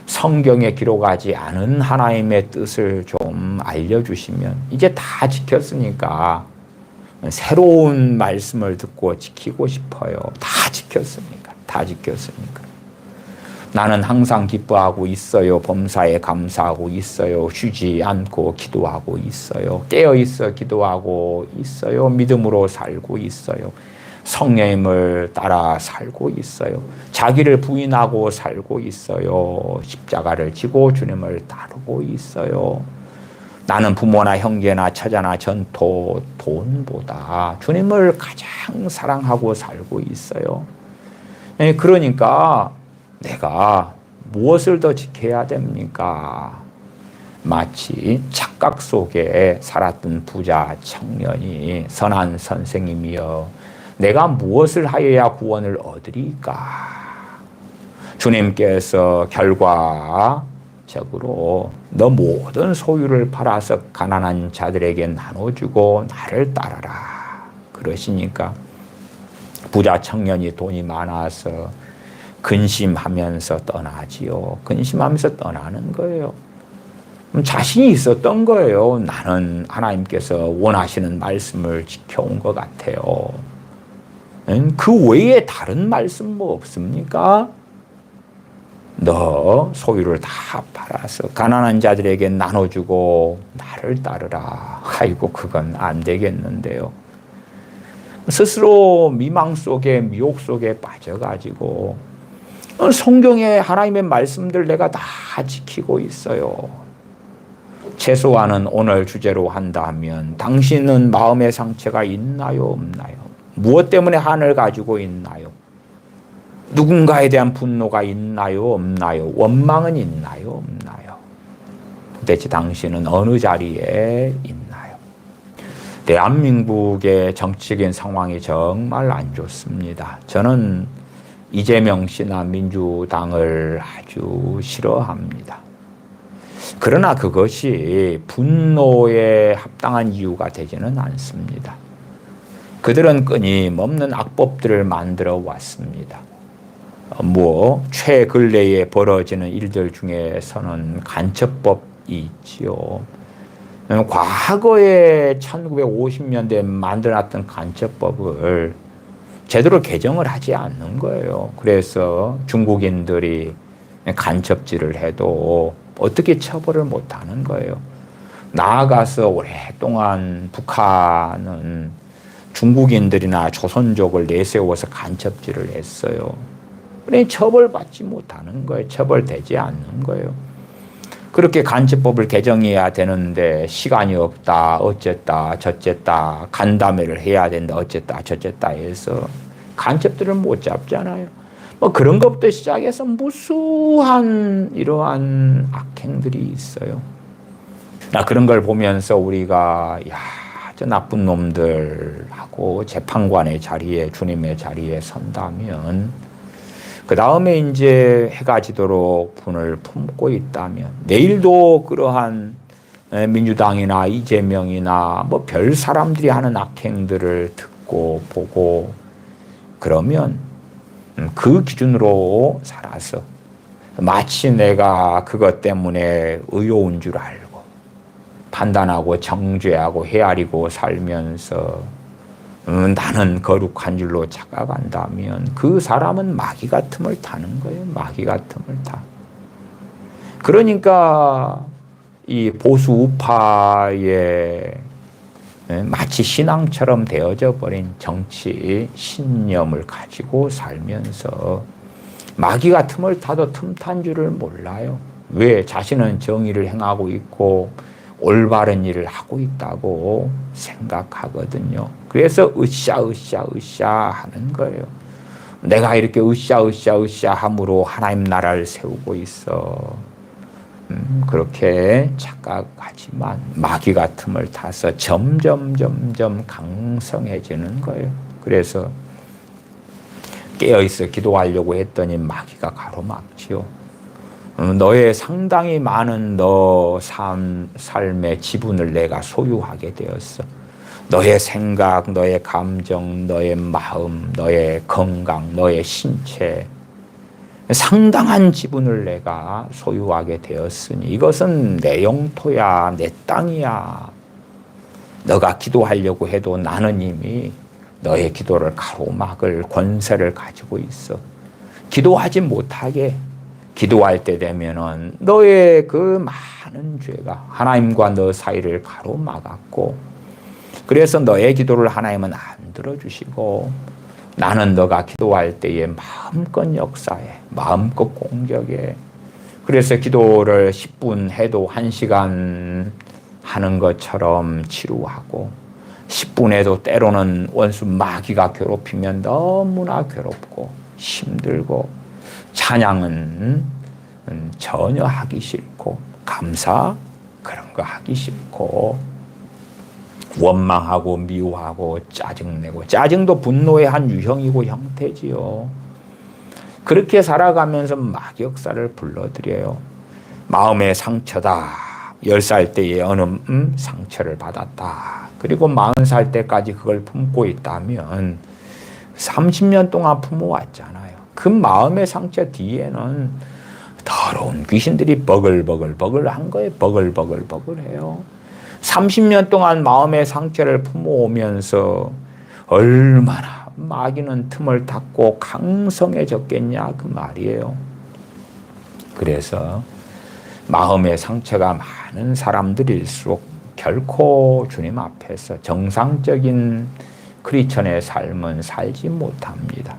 [SPEAKER 1] 성경에 기록하지 않은 하나님의 뜻을 좀 알려주시면 이제 다 지켰으니까 새로운 말씀을 듣고 지키고 싶어요. 다 지켰으니까. 나는 항상 기뻐하고 있어요. 범사에 감사하고 있어요. 쉬지 않고 기도하고 있어요. 깨어있어 기도하고 있어요. 믿음으로 살고 있어요. 성령님을 따라 살고 있어요. 자기를 부인하고 살고 있어요. 십자가를 지고 주님을 따르고 있어요. 나는 부모나 형제나 처자나 전토, 돈보다 주님을 가장 사랑하고 살고 있어요. 그러니까 내가 무엇을 더 지켜야 됩니까? 마치 착각 속에 살았던 부자 청년이 선한 선생님이여 내가 무엇을 하여야 구원을 얻으리까? 주님께서 결과적으로 너 모든 소유를 팔아서 가난한 자들에게 나눠주고 나를 따라라. 그러시니까 부자 청년이 돈이 많아서 근심하면서 떠나지요. 근심하면서 떠나는 거예요. 자신이 있었던 거예요. 나는 하나님께서 원하시는 말씀을 지켜온 것 같아요. 그 외에 다른 말씀 뭐 없습니까? 너 소유를 다 팔아서 가난한 자들에게 나눠주고 나를 따르라. 아이고 그건 안 되겠는데요. 스스로 미망 속에 미혹 속에 빠져가지고 성경의 하나님의 말씀들 내가 다 지키고 있어요. 최소한은 오늘 주제로 한다면 당신은 마음의 상처가 있나요 없나요? 무엇 때문에 한을 가지고 있나요? 누군가에 대한 분노가 있나요 없나요? 원망은 있나요 없나요? 도대체 당신은 어느 자리에 있나요? 대한민국의 정치적인 상황이 정말 안 좋습니다. 저는 이재명 씨나 민주당을 아주 싫어합니다. 그러나 그것이 분노에 합당한 이유가 되지는 않습니다. 그들은 끊임없는 악법들을 만들어 왔습니다. 최근래에 벌어지는 일들 중에서는 간첩법이 있지요. 과거에 1950년대에 만들어놨던 간첩법을 제대로 개정을 하지 않는 거예요. 그래서 중국인들이 간첩질을 해도 어떻게 처벌을 못하는 거예요. 나아가서 오랫동안 북한은 중국인들이나 조선족을 내세워서 간첩질을 했어요. 그래 처벌받지 못하는 거예요. 처벌되지 않는 거예요. 그렇게 간첩법을 개정해야 되는데 시간이 없다, 어쨌다, 저쨌다, 간담회를 해야 된다, 어쨌다, 저쨌다 해서 간첩들을 못 잡잖아요. 뭐 그런 것부터 시작해서 무수한 이러한 악행들이 있어요. 그런 걸 보면서 우리가 저 나쁜 놈들하고 재판관의 자리에, 주님의 자리에 선다면, 그 다음에 이제 해가 지도록 분을 품고 있다면, 내일도 그러한 민주당이나 이재명이나 뭐 별 사람들이 하는 악행들을 듣고 보고 그러면 그 기준으로 살아서 마치 내가 그것 때문에 의로운 줄 알고 판단하고 정죄하고 헤아리고 살면서 나는 거룩한 줄로 착각한다면 그 사람은 마귀가 틈을 타는 거예요. 마귀가 틈을 타. 그러니까 이 보수 우파의 마치 신앙처럼 되어져 버린 정치 신념을 가지고 살면서 마귀가 틈을 타도 틈탄 줄을 몰라요. 왜? 자신은 정의를 행하고 있고 올바른 일을 하고 있다고 생각하거든요. 그래서 으쌰 하는 거예요. 내가 이렇게 으쌰 함으로 하나님 나라를 세우고 있어. 그렇게 착각하지만 마귀가 틈을 타서 점점 강성해지는 거예요. 그래서 깨어있어 기도하려고 했더니 마귀가 가로막지요. 너의 상당히 많은 너 삶의 지분을 내가 소유하게 되었어. 너의 생각, 너의 감정, 너의 마음, 너의 건강, 너의 신체, 상당한 지분을 내가 소유하게 되었으니 이것은 내 영토야, 내 땅이야. 너가 기도하려고 해도 나는 이미 너의 기도를 가로막을 권세를 가지고 있어. 기도하지 못하게, 기도할 때 되면은 너의 그 많은 죄가 하나님과 너 사이를 가로막았고, 그래서 너의 기도를 하나님은 안 들어주시고, 나는 너가 기도할 때에 마음껏 역사해, 마음껏 공격해. 그래서 기도를 10분 해도 1시간 하는 것처럼 치루하고, 10분 해도 때로는 원수 마귀가 괴롭히면 너무나 괴롭고 힘들고, 찬양은 전혀 하기 싫고, 감사 그런 거 하기 싫고, 원망하고 미워하고 짜증내고, 짜증도 분노의 한 유형이고 형태지요. 그렇게 살아가면서 마귀 역사를 불러들여요. 마음의 상처다. 10살 때에 어느 상처를 받았다. 그리고 40살 때까지 그걸 품고 있다면 30년 동안 품어왔잖아요. 그 마음의 상처 뒤에는 더러운 귀신들이 버글버글한 거예요. 버글버글해요. 30년 동안 마음의 상처를 품어오면서 얼마나 마귀는 틈을 닫고 강성해졌겠냐 그 말이에요. 그래서 마음의 상처가 많은 사람들일수록 결코 주님 앞에서 정상적인 크리스천의 삶은 살지 못합니다.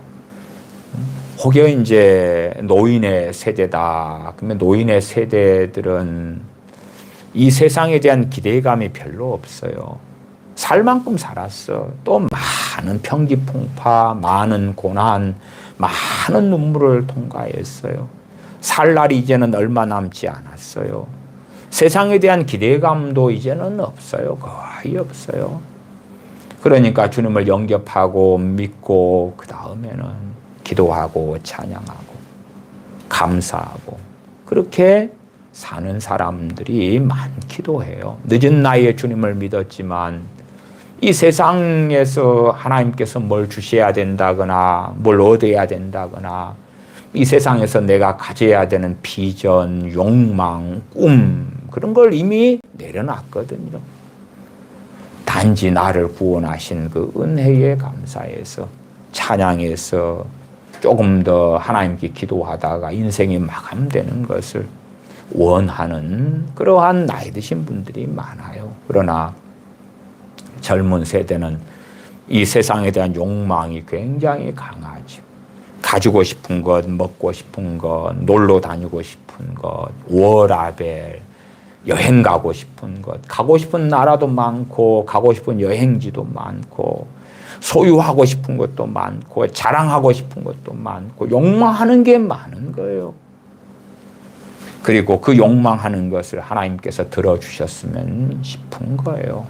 [SPEAKER 1] 혹여 이제 노인의 세대다. 그러면 노인의 세대들은 이 세상에 대한 기대감이 별로 없어요. 살 만큼 살았어. 또 많은 평기풍파, 많은 고난, 많은 눈물을 통과했어요. 살 날이 이제는 얼마 남지 않았어요. 세상에 대한 기대감도 이제는 없어요. 거의 없어요. 그러니까 주님을 영접하고 믿고 그 다음에는 기도하고 찬양하고 감사하고 그렇게 사는 사람들이 많기도 해요. 늦은 나이에 주님을 믿었지만 이 세상에서 하나님께서 뭘 주셔야 된다거나 뭘 얻어야 된다거나 이 세상에서 내가 가져야 되는 비전, 욕망, 꿈 그런 걸 이미 내려놨거든요. 단지 나를 구원하신 그 은혜에 감사해서 찬양해서 조금 더 하나님께 기도하다가 인생이 마감되는 것을 원하는 그러한 나이 드신 분들이 많아요. 그러나 젊은 세대는 이 세상에 대한 욕망이 굉장히 강하죠. 가지고 싶은 것, 먹고 싶은 것, 놀러 다니고 싶은 것, 워라벨, 여행 가고 싶은 것, 가고 싶은 나라도 많고, 가고 싶은 여행지도 많고, 소유하고 싶은 것도 많고, 자랑하고 싶은 것도 많고, 욕망하는 게 많은 거예요. 그리고 그 욕망하는 것을 하나님께서 들어주셨으면 싶은 거예요.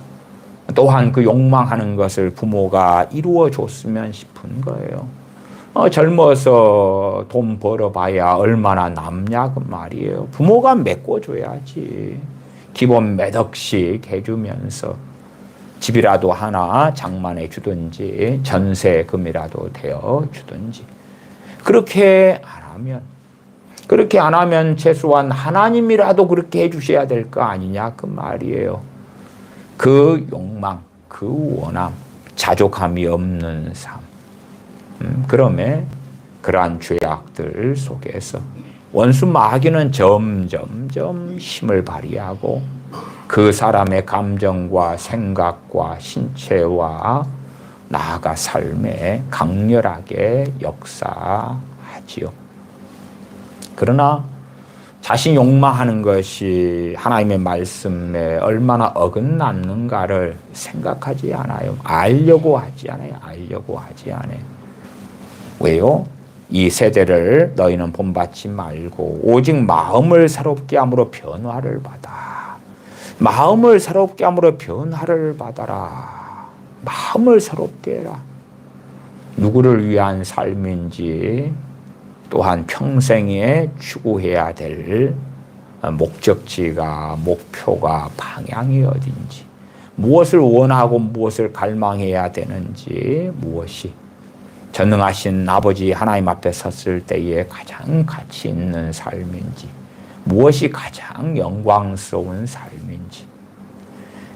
[SPEAKER 1] 또한 그 욕망하는 것을 부모가 이루어 줬으면 싶은 거예요. 젊어서 돈 벌어봐야 얼마나 남냐 그 말이에요. 부모가 메꿔줘야지. 기본 몇 억씩 해주면서 집이라도 하나 장만해 주든지 전세금이라도 되어 주든지. 그렇게 안 하면 최소한 하나님이라도 그렇게 해주셔야 될 거 아니냐 그 말이에요. 그 욕망, 그 원함, 자족함이 없는 삶. 그러면 그러한 죄악들 속에서 원수 마귀는 점점점 힘을 발휘하고 그 사람의 감정과 생각과 신체와 나아가 삶에 강렬하게 역사하지요. 그러나 자신이 욕망하는 것이 하나님의 말씀에 얼마나 어긋났는가를 생각하지 않아요. 알려고 하지 않아요. 왜요? 이 세대를 너희는 본받지 말고 오직 마음을 새롭게 함으로 변화를 받아. 마음을 새롭게 함으로 변화를 받아라. 마음을 새롭게 해라. 누구를 위한 삶인지 또한 평생에 추구해야 될 목적지가, 목표가, 방향이 어딘지, 무엇을 원하고 무엇을 갈망해야 되는지, 무엇이 전능하신 아버지 하나님 앞에 섰을 때에 가장 가치 있는 삶인지, 무엇이 가장 영광스러운 삶인지,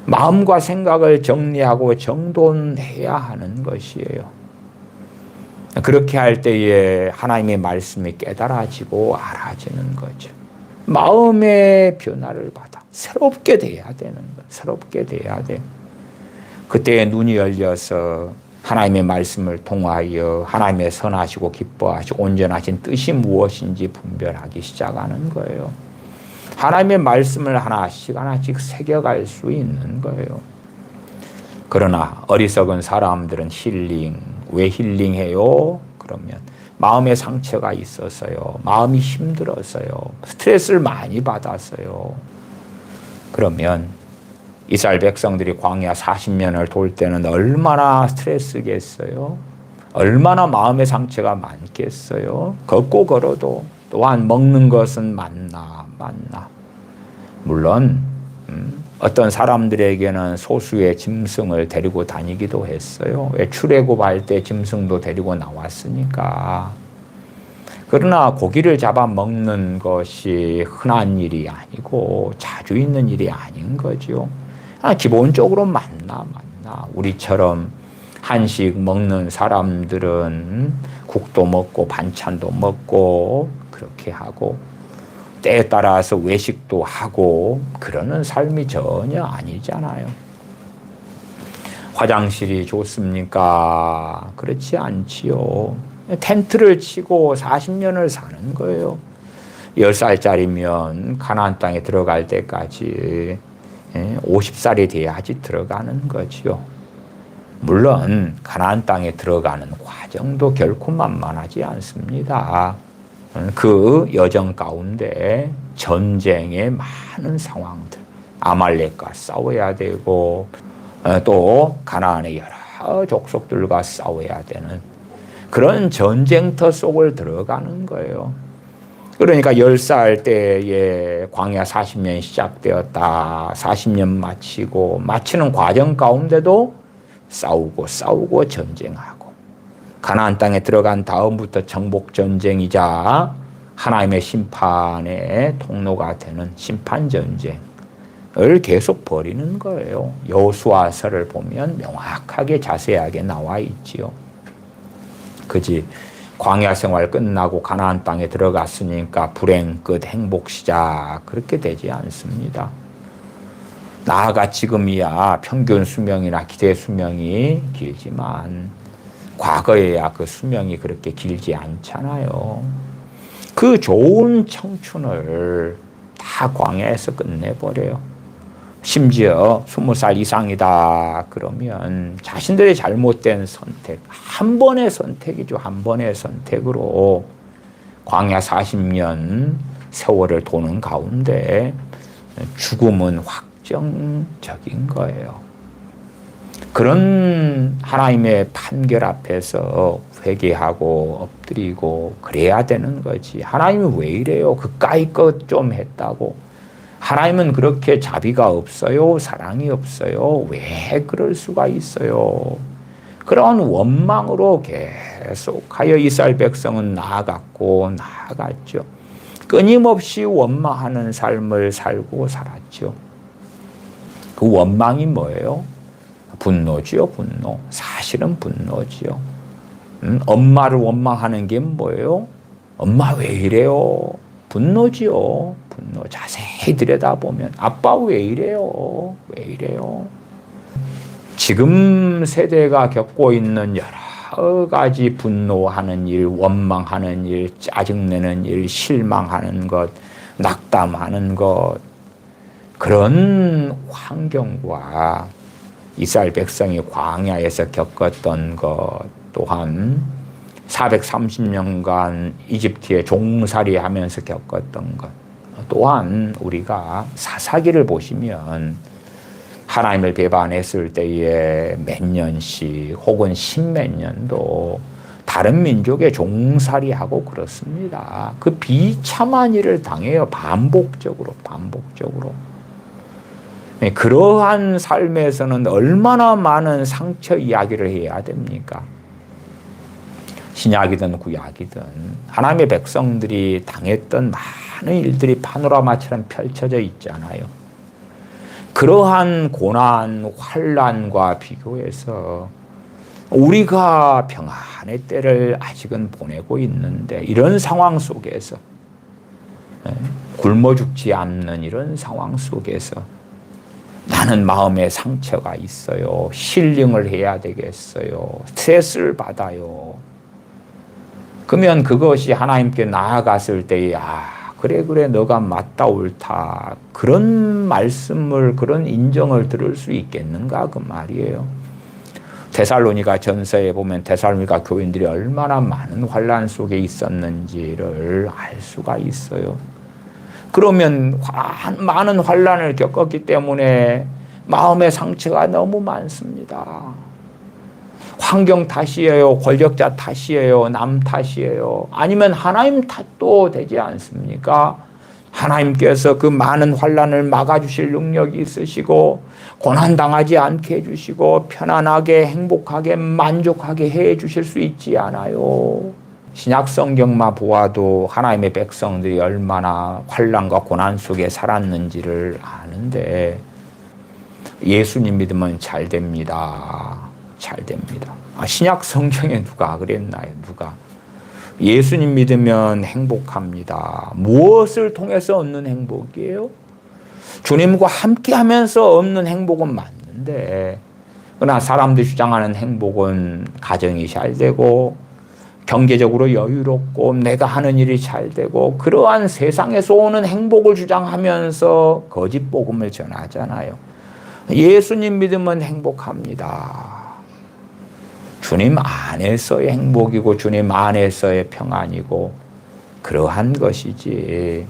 [SPEAKER 1] 마음과 생각을 정리하고 정돈해야 하는 것이에요. 그렇게 할 때에 하나님의 말씀이 깨달아지고 알아지는 거죠. 마음의 변화를 받아 새롭게 돼야 되는 것, 새롭게 돼야 돼. 그때 눈이 열려서 하나님의 말씀을 통하여 하나님의 선하시고 기뻐하시고 온전하신 뜻이 무엇인지 분별하기 시작하는 거예요. 하나님의 말씀을 하나씩 새겨갈 수 있는 거예요. 그러나 어리석은 사람들은 왜 힐링해요? 그러면 마음의 상처가 있어서요. 마음이 힘들어서요. 스트레스를 많이 받았어요. 그러면 이스라엘 백성들이 광야 40년을 돌 때는 얼마나 스트레스겠어요? 얼마나 마음의 상처가 많겠어요? 걷고 걸어도 또한 먹는 것은 만나. 물론 어떤 사람들에게는 소수의 짐승을 데리고 다니기도 했어요. 왜 출애굽할 때 짐승도 데리고 나왔으니까. 그러나 고기를 잡아 먹는 것이 흔한 일이 아니고 자주 있는 일이 아닌 거죠. 기본적으로 만나. 우리처럼 한식 먹는 사람들은 국도 먹고 반찬도 먹고 그렇게 하고 때에 따라서 외식도 하고 그러는 삶이 전혀 아니잖아요. 화장실이 좋습니까? 그렇지 않지요. 텐트를 치고 40년을 사는 거예요. 10살짜리면 가나안 땅에 들어갈 때까지 50살이 돼야지 들어가는 거지요. 물론 가나안 땅에 들어가는 과정도 결코 만만하지 않습니다. 그 여정 가운데 전쟁의 많은 상황들, 아말렉과 싸워야 되고 또 가나안의 여러 족속들과 싸워야 되는 그런 전쟁터 속을 들어가는 거예요. 그러니까 10살 때에 광야 40년이 시작되었다. 40년 마치는 과정 가운데도 싸우고 전쟁하고 가나안 땅에 들어간 다음부터 정복 전쟁이자 하나님의 심판의 통로가 되는 심판 전쟁을 계속 벌이는 거예요. 여호수아서를 보면 명확하게 자세하게 나와 있지요. 그지? 광야 생활 끝나고 가나안 땅에 들어갔으니까 불행 끝 행복 시작 그렇게 되지 않습니다. 나아가 지금이야 평균 수명이나 기대 수명이 길지만 과거에야 그 수명이 그렇게 길지 않잖아요. 그 좋은 청춘을 다 광야에서 끝내버려요. 심지어 20살 이상이다 그러면 자신들의 잘못된 선택, 한 번의 선택이죠. 한 번의 선택으로 광야 40년 세월을 도는 가운데 죽음은 확정적인 거예요. 그런 하나님의 판결 앞에서 회개하고 엎드리고 그래야 되는 거지. 하나님은 왜 이래요? 그까이 것 좀 했다고. 하나님은 그렇게 자비가 없어요? 사랑이 없어요? 왜 그럴 수가 있어요? 그런 원망으로 계속하여 이스라엘 백성은 나아갔고 나아갔죠. 끊임없이 원망하는 삶을 살고 살았죠. 그 원망이 뭐예요? 분노지요, 분노. 사실은 분노지요. 엄마를 원망하는 게 뭐예요? 엄마 왜 이래요? 분노지요. 분노. 자세히 들여다보면 아빠 왜 이래요? 왜 이래요? 지금 세대가 겪고 있는 여러 가지 분노하는 일, 원망하는 일, 짜증내는 일, 실망하는 것, 낙담하는 것, 그런 환경과 이스라엘 백성이 광야에서 겪었던 것 또한 430년간 이집트에 종살이 하면서 겪었던 것 또한 우리가 사사기를 보시면 하나님을 배반했을 때에 몇 년씩 혹은 십몇 년도 다른 민족의 종살이하고 그렇습니다. 그 비참한 일을 당해요. 반복적으로. 그러한 삶에서는 얼마나 많은 상처 이야기를 해야 됩니까? 신약이든 구약이든 하나님의 백성들이 당했던 많은 일들이 파노라마처럼 펼쳐져 있잖아요. 그러한 고난, 환난과 비교해서 우리가 평안의 때를 아직은 보내고 있는데 이런 상황 속에서 굶어 죽지 않는 이런 상황 속에서 나는 마음에 상처가 있어요. 힐링을 해야 되겠어요. 스트레스를 받아요. 그러면 그것이 하나님께 나아갔을 때에 그래 너가 맞다 옳다 그런 말씀을 그런 인정을 들을 수 있겠는가 그 말이에요. 데살로니가 전서에 보면 데살로니가 교인들이 얼마나 많은 환난 속에 있었는지를 알 수가 있어요. 그러면 많은 환난을 겪었기 때문에 마음의 상처가 너무 많습니다. 환경 탓이에요? 권력자 탓이에요? 남 탓이에요? 아니면 하나님 탓도 되지 않습니까? 하나님께서 그 많은 환난을 막아주실 능력이 있으시고 고난당하지 않게 해주시고 편안하게 행복하게 만족하게 해주실 수 있지 않아요? 신약 성경만 보아도 하나님의 백성들이 얼마나 환난과 고난 속에 살았는지를 아는데 예수님 믿으면 잘 됩니다. 잘 됩니다. 신약 성경에 누가 그랬나요? 누가? 예수님 믿으면 행복합니다. 무엇을 통해서 얻는 행복이에요? 주님과 함께 하면서 얻는 행복은 맞는데 그러나 사람들이 주장하는 행복은 가정이 잘 되고 경제적으로 여유롭고 내가 하는 일이 잘 되고 그러한 세상에서 오는 행복을 주장하면서 거짓 복음을 전하잖아요. 예수님 믿으면 행복합니다. 주님 안에서의 행복이고 주님 안에서의 평안이고 그러한 것이지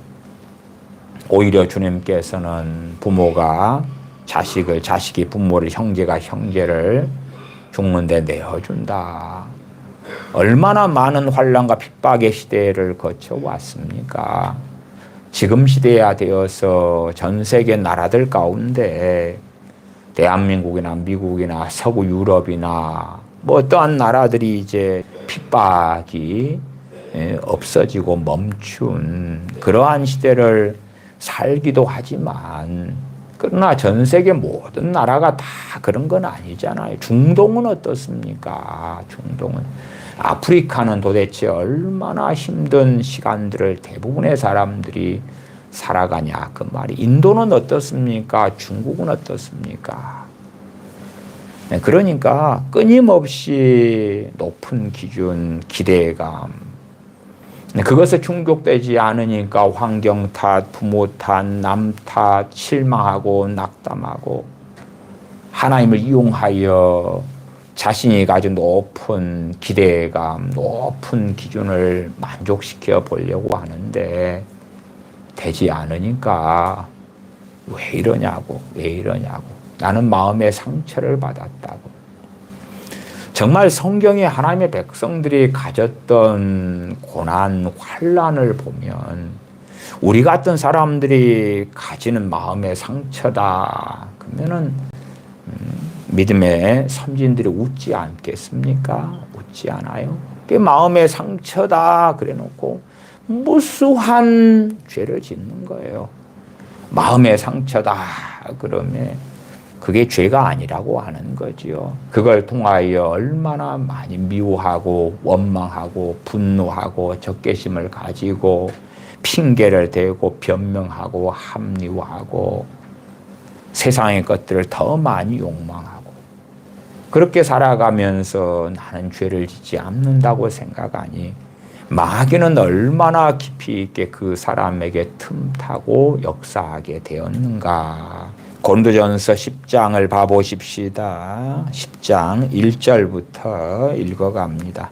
[SPEAKER 1] 오히려 주님께서는 부모가 자식을 자식이 부모를 형제가 형제를 죽는데 내어준다. 얼마나 많은 환난과 핍박의 시대를 거쳐왔습니까? 지금 시대야 되어서 전 세계 나라들 가운데 대한민국이나 미국이나 서구 유럽이나 어떠한 나라들이 이제 핍박이 없어지고 멈춘 그러한 시대를 살기도 하지만 그러나 전 세계 모든 나라가 다 그런 건 아니잖아요. 중동은 어떻습니까? 중동은. 아프리카는 도대체 얼마나 힘든 시간들을 대부분의 사람들이 살아가냐 그 말이. 인도는 어떻습니까? 중국은 어떻습니까? 그러니까 끊임없이 높은 기준, 기대감, 그것에 충족되지 않으니까 환경 탓, 부모 탓, 남 탓, 실망하고 낙담하고 하나님을 이용하여 자신이 가진 높은 기대감, 높은 기준을 만족시켜 보려고 하는데 되지 않으니까 왜 이러냐고. 나는 마음의 상처를 받았다고. 정말 성경에 하나님의 백성들이 가졌던 고난, 환난을 보면 우리 같은 사람들이 가지는 마음의 상처다. 그러면은 믿음의 선진들이 웃지 않겠습니까? 웃지 않아요. 그게 마음의 상처다 그래놓고 무수한 죄를 짓는 거예요. 마음의 상처다 그러면 그게 죄가 아니라고 하는 거지요. 그걸 통하여 얼마나 많이 미워하고 원망하고 분노하고 적개심을 가지고 핑계를 대고 변명하고 합리화하고 세상의 것들을 더 많이 욕망하고 그렇게 살아가면서 나는 죄를 짓지 않는다고 생각하니 마귀는 얼마나 깊이 있게 그 사람에게 틈타고 역사하게 되었는가. 고린도전서 10장을 봐보십시다. 10장 1절부터 읽어갑니다.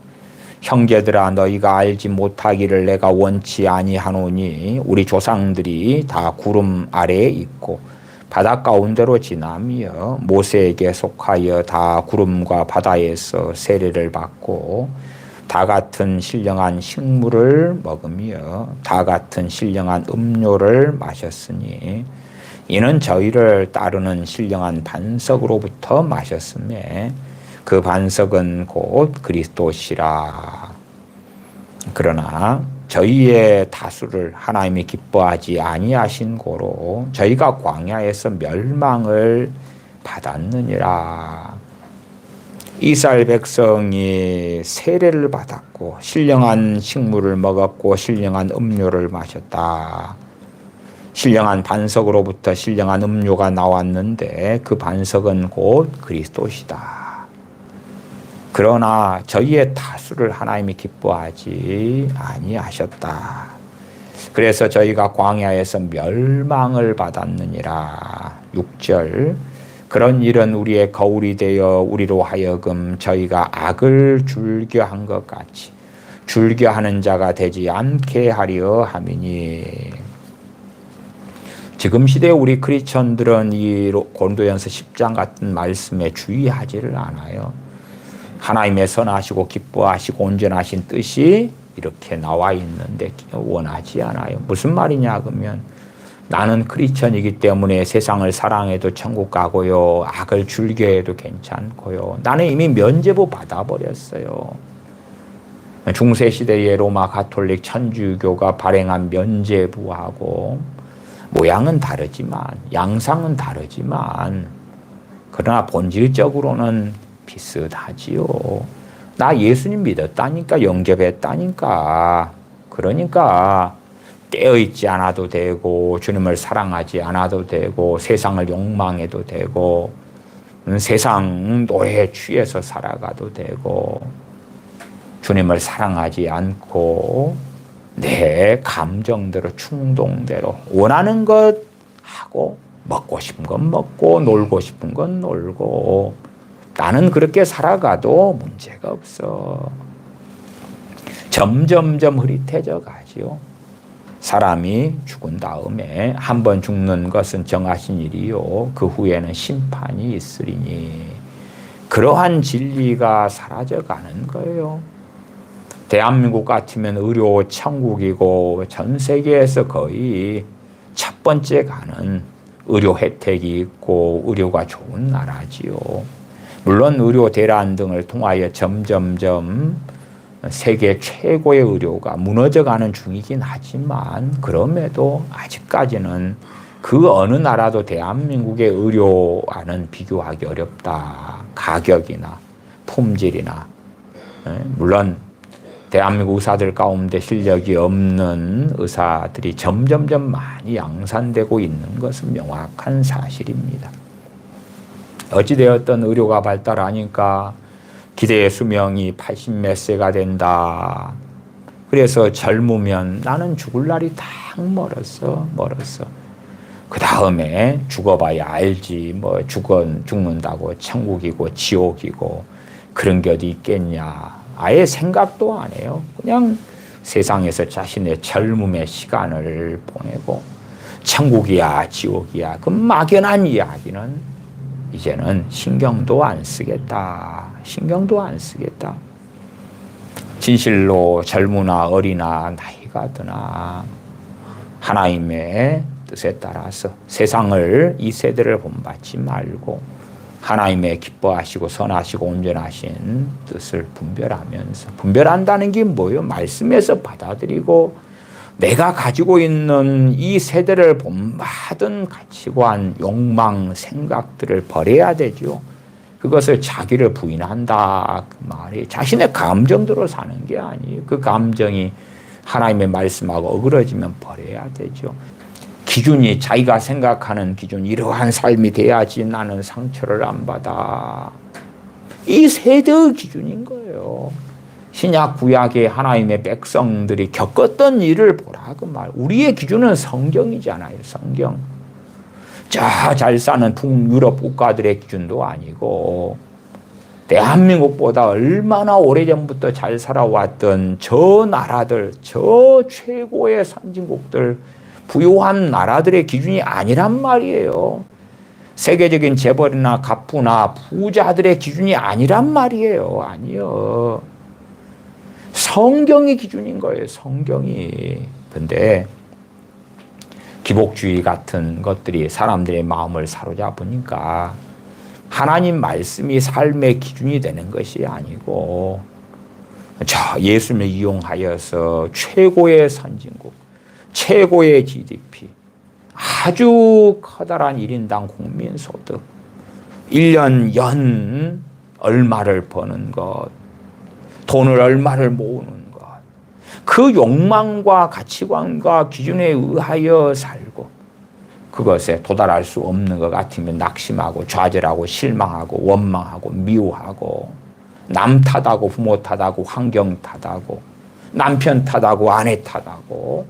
[SPEAKER 1] 형제들아 너희가 알지 못하기를 내가 원치 아니하노니 우리 조상들이 다 구름 아래에 있고 바다 가운데로 지나며 모세에게 속하여 다 구름과 바다에서 세례를 받고 다 같은 신령한 식물을 먹으며 다 같은 신령한 음료를 마셨으니 이는 저희를 따르는 신령한 반석으로부터 마셨으며 그 반석은 곧 그리스도시라. 그러나 저희의 다수를 하나님이 기뻐하지 아니하신 고로 저희가 광야에서 멸망을 받았느니라. 이스라엘 백성이 세례를 받았고 신령한 식물을 먹었고 신령한 음료를 마셨다. 신령한 반석으로부터 신령한 음료가 나왔는데 그 반석은 곧 그리스도시다. 그러나 저희의 다수를 하나님이 기뻐하지 아니하셨다. 그래서 저희가 광야에서 멸망을 받았느니라. 6절 그런 일은 우리의 거울이 되어 우리로 하여금 저희가 악을 즐겨한 것 같이 즐겨하는 자가 되지 않게 하려 함이니. 지금 시대 우리 크리스천들은 이 고린도전서 10장 같은 말씀에 주의하지를 않아요. 하나님의 선하시고 기뻐하시고 온전하신 뜻이 이렇게 나와 있는데 원하지 않아요. 무슨 말이냐 그러면 나는 크리스천이기 때문에 세상을 사랑해도 천국 가고요. 악을 즐겨해도 괜찮고요. 나는 이미 면죄부 받아버렸어요. 중세시대의 로마 가톨릭 천주교가 발행한 면죄부하고 모양은 다르지만 양상은 다르지만 그러나 본질적으로는 비슷하지요. 나 예수님 믿었다니까 영접했다니까. 그러니까 깨어있지 않아도 되고 주님을 사랑하지 않아도 되고 세상을 욕망해도 되고 세상 노예에 취해서 살아가도 되고 주님을 사랑하지 않고 내 감정대로 충동대로 원하는 것 하고 먹고 싶은 건 먹고 놀고 싶은 건 놀고 나는 그렇게 살아가도 문제가 없어. 점점점 흐릿해져 가지요. 사람이 죽은 다음에 한 번 죽는 것은 정하신 일이요. 그 후에는 심판이 있으리니 그러한 진리가 사라져가는 거예요. 대한민국 같으면 의료 천국이고 전 세계에서 거의 첫 번째 가는 의료 혜택이 있고 의료가 좋은 나라지요. 물론 의료 대란 등을 통하여 점점점 세계 최고의 의료가 무너져가는 중이긴 하지만 그럼에도 아직까지는 그 어느 나라도 대한민국의 의료와는 비교하기 어렵다. 가격이나 품질이나. 물론 대한민국 의사들 가운데 실력이 없는 의사들이 점점점 많이 양산되고 있는 것은 명확한 사실입니다. 어찌되었든 의료가 발달하니까 기대의 수명이 80 몇 세가 된다. 그래서 젊으면 나는 죽을 날이 딱 멀었어. 그 다음에 죽어봐야 알지. 뭐 죽는다고 천국이고 지옥이고 그런 게 어디 있겠냐. 아예 생각도 안 해요. 그냥 세상에서 자신의 젊음의 시간을 보내고 천국이야 지옥이야 그 막연한 이야기는 이제는 신경도 안 쓰겠다. 진실로 젊으나 어리나 나이가 드나 하나님의 뜻에 따라서 세상을 이 세대를 본받지 말고 하나님의 기뻐하시고 선하시고 온전하신 뜻을 분별한다는 게 뭐예요? 말씀에서 받아들이고 내가 가지고 있는 이 세대를 본받은 가치관, 욕망, 생각들을 버려야 되죠. 그것을 자기를 부인한다 그 말이 자신의 감정대로 사는 게 아니에요. 그 감정이 하나님의 말씀하고 어그러지면 버려야 되죠. 기준이 자기가 생각하는 기준 이러한 삶이 돼야지 나는 상처를 안 받아. 이 세대의 기준인 거예요. 신약 구약의 하나님의 백성들이 겪었던 일을 보라 그 말. 우리의 기준은 성경이잖아요. 성경. 잘 사는 북유럽 국가들의 기준도 아니고 대한민국보다 얼마나 오래전부터 잘 살아왔던 저 나라들, 저 최고의 선진국들 부유한 나라들의 기준이 아니란 말이에요. 세계적인 재벌이나 갑부나 부자들의 기준이 아니란 말이에요. 아니요. 성경이 기준인 거예요. 성경이. 근데 기복주의 같은 것들이 사람들의 마음을 사로잡으니까 하나님 말씀이 삶의 기준이 되는 것이 아니고 예수님을 이용하여서 최고의 선진국, 최고의 GDP, 아주 커다란 1인당 국민소득, 1년 연 얼마를 버는 것, 돈을 얼마를 모으는 것, 그 욕망과 가치관과 기준에 의하여 살고 그것에 도달할 수 없는 것 같으면 낙심하고 좌절하고 실망하고 원망하고 미워하고 남 탓하고 부모 탓하고 환경 탓하고 남편 탓하고 아내 탓하고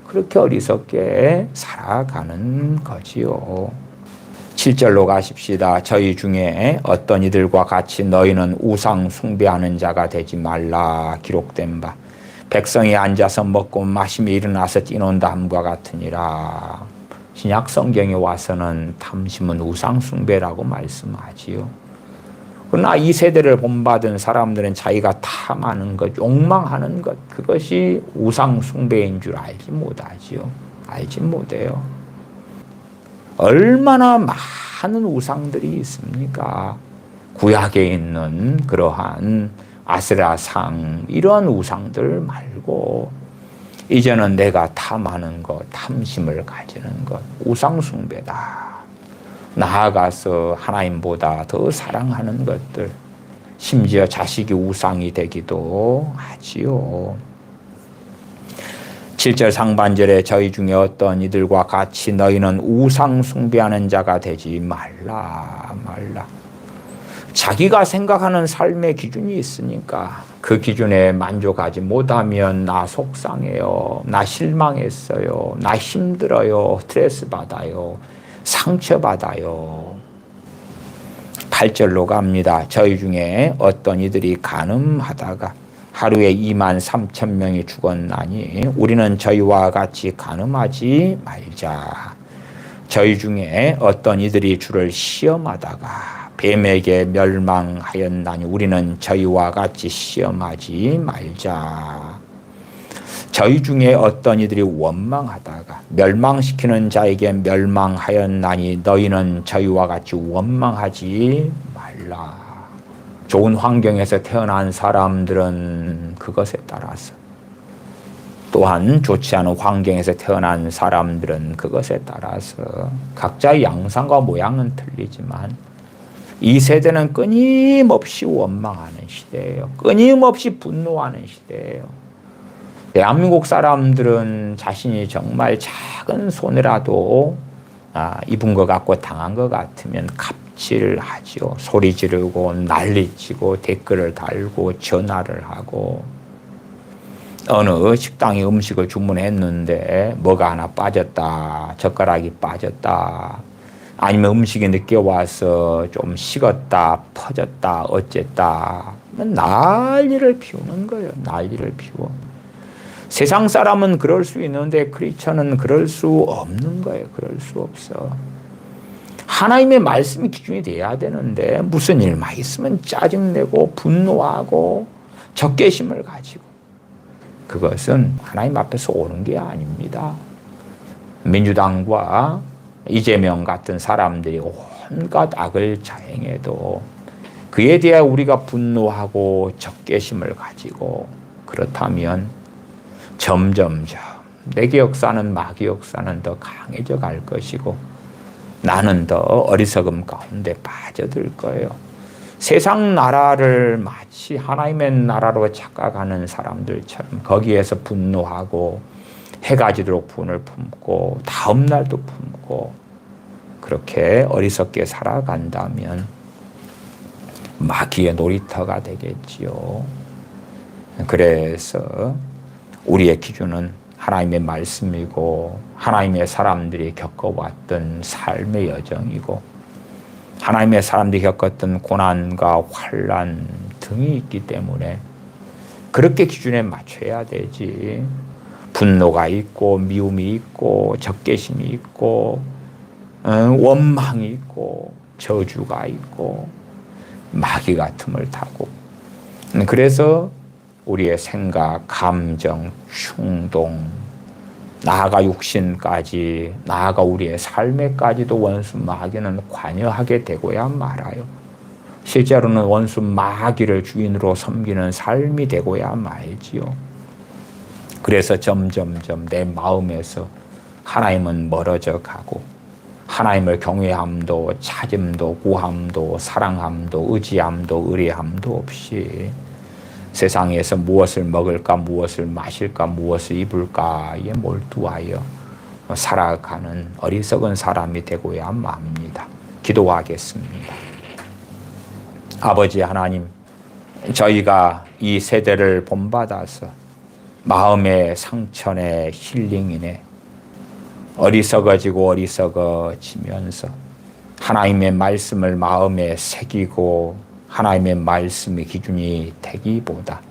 [SPEAKER 1] 그렇게 어리석게 살아가는 거지요. 7절로 가십시다. 저희 중에 어떤 이들과 같이 너희는 우상 숭배하는 자가 되지 말라 기록된 바 백성이 앉아서 먹고 마시며 일어나서 뛰논다 함과 같으니라. 신약 성경에 와서는 탐심은 우상 숭배라고 말씀하지요. 그러나 이 세대를 본받은 사람들은 자기가 탐하는 것, 욕망하는 것, 그것이 우상 숭배인 줄 알지 못하지요. 알지 못해요. 얼마나 많은 우상들이 있습니까? 구약에 있는 그러한 아세라상 이런 우상들 말고 이제는 내가 탐하는 것, 탐심을 가지는 것, 우상 숭배다. 나아가서 하나님보다 더 사랑하는 것들, 심지어 자식이 우상이 되기도 하지요. 7절 상반절에 저희 중에 어떤 이들과 같이 너희는 우상 숭배하는 자가 되지 말라. 자기가 생각하는 삶의 기준이 있으니까 그 기준에 만족하지 못하면 나 속상해요. 나 실망했어요. 나 힘들어요. 스트레스 받아요. 상처받아요. 8절로 갑니다. 저희 중에 어떤 이들이 간음하다가 하루에 23,000명이 죽었나니 우리는 저희와 같이 간음하지 말자. 저희 중에 어떤 이들이 주를 시험하다가 뱀에게 멸망하였나니 우리는 저희와 같이 시험하지 말자. 저희 중에 어떤 이들이 원망하다가 멸망시키는 자에게 멸망하였나니 너희는 저희와 같이 원망하지 말라. 좋은 환경에서 태어난 사람들은 그것에 따라서 또한 좋지 않은 환경에서 태어난 사람들은 그것에 따라서 각자의 양상과 모양은 틀리지만 이 세대는 끊임없이 원망하는 시대예요. 끊임없이 분노하는 시대예요. 대한민국 사람들은 자신이 정말 작은 손해라도 입은 것 같고 당한 것 같으면 갑질하죠. 소리 지르고 난리치고 댓글을 달고 전화를 하고, 어느 식당에 음식을 주문했는데 뭐가 하나 빠졌다, 젓가락이 빠졌다, 아니면 음식이 늦게 와서 좀 식었다, 퍼졌다, 어쨌다, 난리를 피우는 거예요. 난리를 피워. 세상 사람은 그럴 수 있는데 크리스천은 그럴 수 없는 거예요. 그럴 수 없어. 하나님의 말씀이 기준이 돼야 되는데 무슨 일만 있으면 짜증내고 분노하고 적개심을 가지고, 그것은 하나님 앞에서 오는 게 아닙니다. 민주당과 이재명 같은 사람들이 온갖 악을 자행해도 그에 대해 우리가 분노하고 적개심을 가지고, 그렇다면 점점점 내게 역사는 마귀 역사는 더 강해져 갈 것이고 나는 더 어리석음 가운데 빠져들 거예요. 세상 나라를 마치 하나님의 나라로 착각하는 사람들처럼 거기에서 분노하고 해가 지도록 분을 품고 다음 날도 품고 그렇게 어리석게 살아간다면 마귀의 놀이터가 되겠지요. 그래서 우리의 기준은 하나님의 말씀이고 하나님의 사람들이 겪어왔던 삶의 여정이고 하나님의 사람들이 겪었던 고난과 환난 등이 있기 때문에 그렇게 기준에 맞춰야 되지. 분노가 있고 미움이 있고 적개심이 있고 원망이 있고 저주가 있고 마귀가 틈을 타고, 그래서 우리의 생각, 감정, 충동, 나아가 육신까지, 나아가 우리의 삶에까지도 원수 마귀는 관여하게 되고야 말아요. 실제로는 원수 마귀를 주인으로 섬기는 삶이 되고야 말지요. 그래서 점점점 내 마음에서 하나님은 멀어져 가고 하나님을 경외함도 찾음도 구함도 사랑함도 의지함도 의뢰함도 없이 세상에서 무엇을 먹을까 무엇을 마실까 무엇을 입을까에 몰두하여 살아가는 어리석은 사람이 되고야 맙니다. 기도하겠습니다. 아버지 하나님, 저희가 이 세대를 본받아서 마음의 상처네 힐링이네 어리석어지고 어리석어지면서 하나님의 말씀을 마음에 새기고 하나님의 말씀의 기준이 되기보다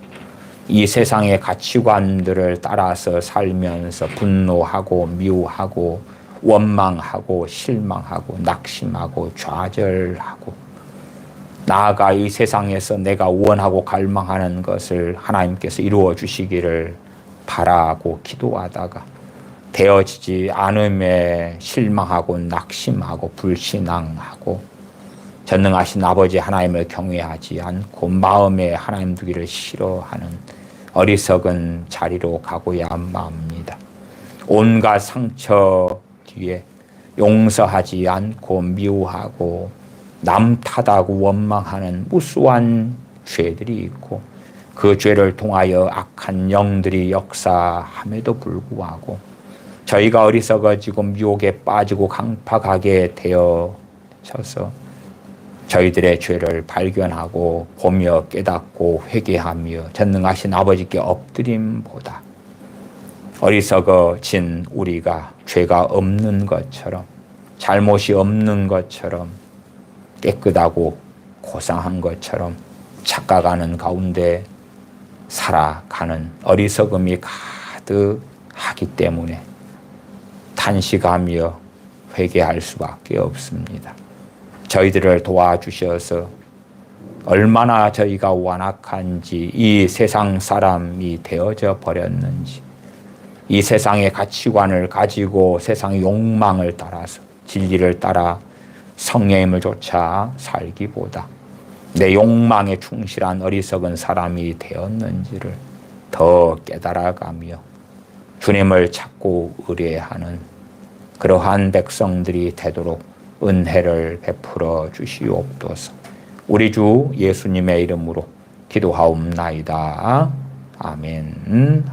[SPEAKER 1] 이 세상의 가치관들을 따라서 살면서 분노하고 미워하고 원망하고 실망하고 낙심하고 좌절하고 나아가 이 세상에서 내가 원하고 갈망하는 것을 하나님께서 이루어 주시기를 바라고 기도하다가 되어지지 않음에 실망하고 낙심하고 불신앙하고 전능하신 아버지 하나님을 경외하지 않고 마음에 하나님 두기를 싫어하는 어리석은 자리로 가고야 맙니다. 온갖 상처 뒤에 용서하지 않고 미워하고 남 탓하고 원망하는 무수한 죄들이 있고 그 죄를 통하여 악한 영들이 역사함에도 불구하고 저희가 어리석어지고 미혹에 빠지고 강팍하게 되어져서 저희들의 죄를 발견하고 보며 깨닫고 회개하며 전능하신 아버지께 엎드림보다 어리석어진 우리가 죄가 없는 것처럼 잘못이 없는 것처럼 깨끗하고 고상한 것처럼 착각하는 가운데 살아가는 어리석음이 가득하기 때문에 탄식하며 회개할 수밖에 없습니다. 저희들을 도와주셔서 얼마나 저희가 완악한지 이 세상 사람이 되어져 버렸는지 이 세상의 가치관을 가지고 세상의 욕망을 따라서 진리를 따라 성령님을 쫓아 살기보다 내 욕망에 충실한 어리석은 사람이 되었는지를 더 깨달아가며 주님을 찾고 의뢰하는 그러한 백성들이 되도록 은혜를 베풀어 주시옵소서. 우리 주 예수님의 이름으로 기도하옵나이다. 아멘.